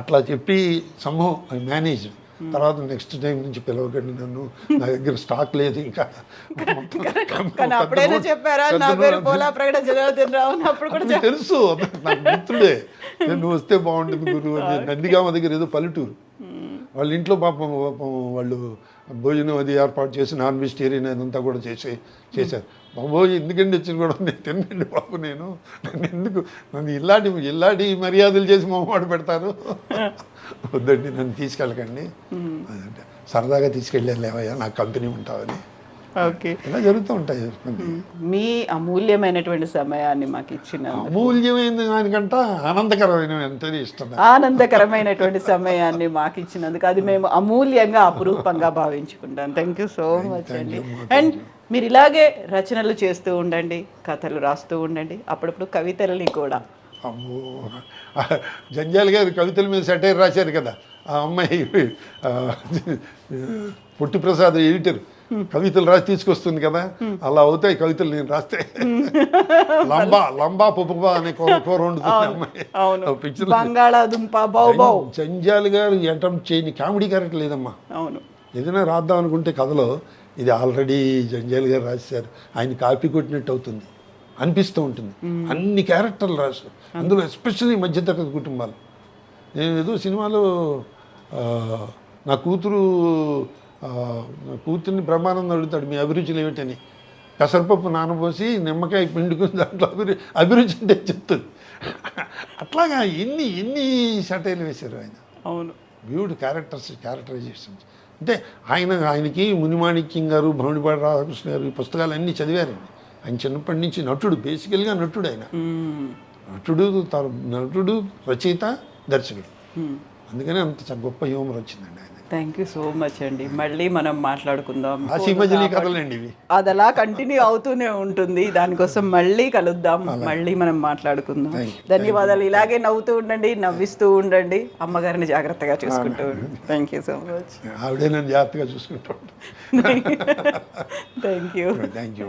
అట్లా చెప్పి సంభవం ఐ మేనేజ్. తర్వాత నెక్స్ట్ టైం నుంచి పిలవకండి నన్ను, నా దగ్గర స్టాక్ లేదు ఇంకా. కానీ అప్పుడైనా చెప్పారా నా పేరు పోలా ప్రకటన జనార్దన్ రావు అని? అప్పుడు కూడా నాకు తెలుసు, నాకు మిత్రుడే, నేను వస్తే బాగుంటుంది గురువు అని. నందిగామ దగ్గర ఏదో పల్లెటూరు, వాళ్ళ ఇంట్లో పాపం వాళ్ళు భోజనం అది ఏర్పాటు చేసి నాన్ వెజిటేరియన్ అదంతా కూడా చేశారు. బాబోయ్ ఎందుకండి వచ్చిన కూడా నేను తినండి బాబు, నేను ఎందుకు నన్ను ఇలాంటి మర్యాదలు చేసి మొహమాట పెడతారు, వద్దండి నన్ను తీసుకెళ్ళకండి, అదంటే సరదాగా తీసుకెళ్ళాను లేవయ్యా నాకు కంపెనీ ఉంటావని. ఓకే, ఇలా జరుగుతూ ఉంటాయి. మీ అమూల్యమైనటువంటి సమయాన్ని మాకు ఇచ్చిన, అమూల్యమైన దానికంటే ఆనందకరమైన ఎంతనే ఇష్టం, ఆనందకరమైనటువంటి సమయాన్ని మాకు ఇచ్చినందుకు అది మేము అమూల్యంగా అపురూపంగా భావించుకుంటాం. థ్యాంక్ యూ సో మచ్ అండి. అండ్ మీరు ఇలాగే రచనలు చేస్తూ ఉండండి, కథలు రాస్తూ ఉండండి, అప్పుడప్పుడు కవితలని కూడా. అమ్మో, జంజాల్ గారు కవితల మీద సెటైర్ రాశారు కదా, ఆ అమ్మాయి పొట్టి ప్రసాద్ ఎడిటర్ కవితలు రాసి తీసుకొస్తుంది కదా, అలా అవుతాయి కవితలు నేను రాస్తే. లంబా పుప్పబా అనే కూర వండుతుంది అమ్మాయి పిక్చర్. బంగాళాదుంప బౌబౌ. జంజాల్ గారు అటెంప్ట్ చేయని కామెడీ క్యారెక్టర్ లేదమ్మా. అవును, ఏదైనా రాద్దాం అనుకుంటే కథలో ఇది ఆల్రెడీ జంజాల్ గారు రాశారు, ఆయన కాపీ కొట్టినట్టు అవుతుంది అనిపిస్తూ ఉంటుంది. అన్ని క్యారెక్టర్లు రాశారు, అందులో ఎస్పెషల్లీ మధ్యతరగతి కుటుంబాలు. నేను ఏదో సినిమాలో నా కూతుర్ని బ్రహ్మానందం అడుగుతాడు మీ అభిరుచులు ఏమిటని, పెసరపప్పు నానబోసి నిమ్మకాయ పిండుకుని దాంట్లో అభిరుచి అంటే చెప్తుంది. అట్లాగా ఎన్ని సటైలు వేశారు ఆయన. అవును, బ్యూటిఫుల్ క్యారెక్టరైజేషన్. అంటే ఆయనకి మునిమాణిక్యం గారు, భ్రమణిపాటి రాధాకృష్ణ గారు ఈ పుస్తకాలు అన్నీ చదివారండి. ఆయన చిన్నప్పటి నుంచి నటుడు, బేసికల్గా నటుడు ఆయన. నటుడు రచయిత దర్శకుడు, అందుకనే అంత గొప్ప హ్యూమర్ వచ్చిందండి ఆయన. థ్యాంక్ యూ సో మచ్ అండి. మళ్ళీ మనం మాట్లాడుకుందాం. కథలండి ఇవి, అది అలా కంటిన్యూ అవుతూనే ఉంటుంది, దానికోసం మళ్ళీ కలుద్దాం, మళ్ళీ మనం మాట్లాడుకుందాం. ధన్యవాదాలు. ఇలాగే నవ్వుతూ ఉండండి, నవ్విస్తూ ఉండండి, అమ్మగారిని జాగ్రత్తగా చూసుకుంటూ ఉండండి. Thank you so much. ఆవిడే నన్ను జాగ్రత్తగా చూసుకుంటూ ఉంటాను. Thank you. Thank you.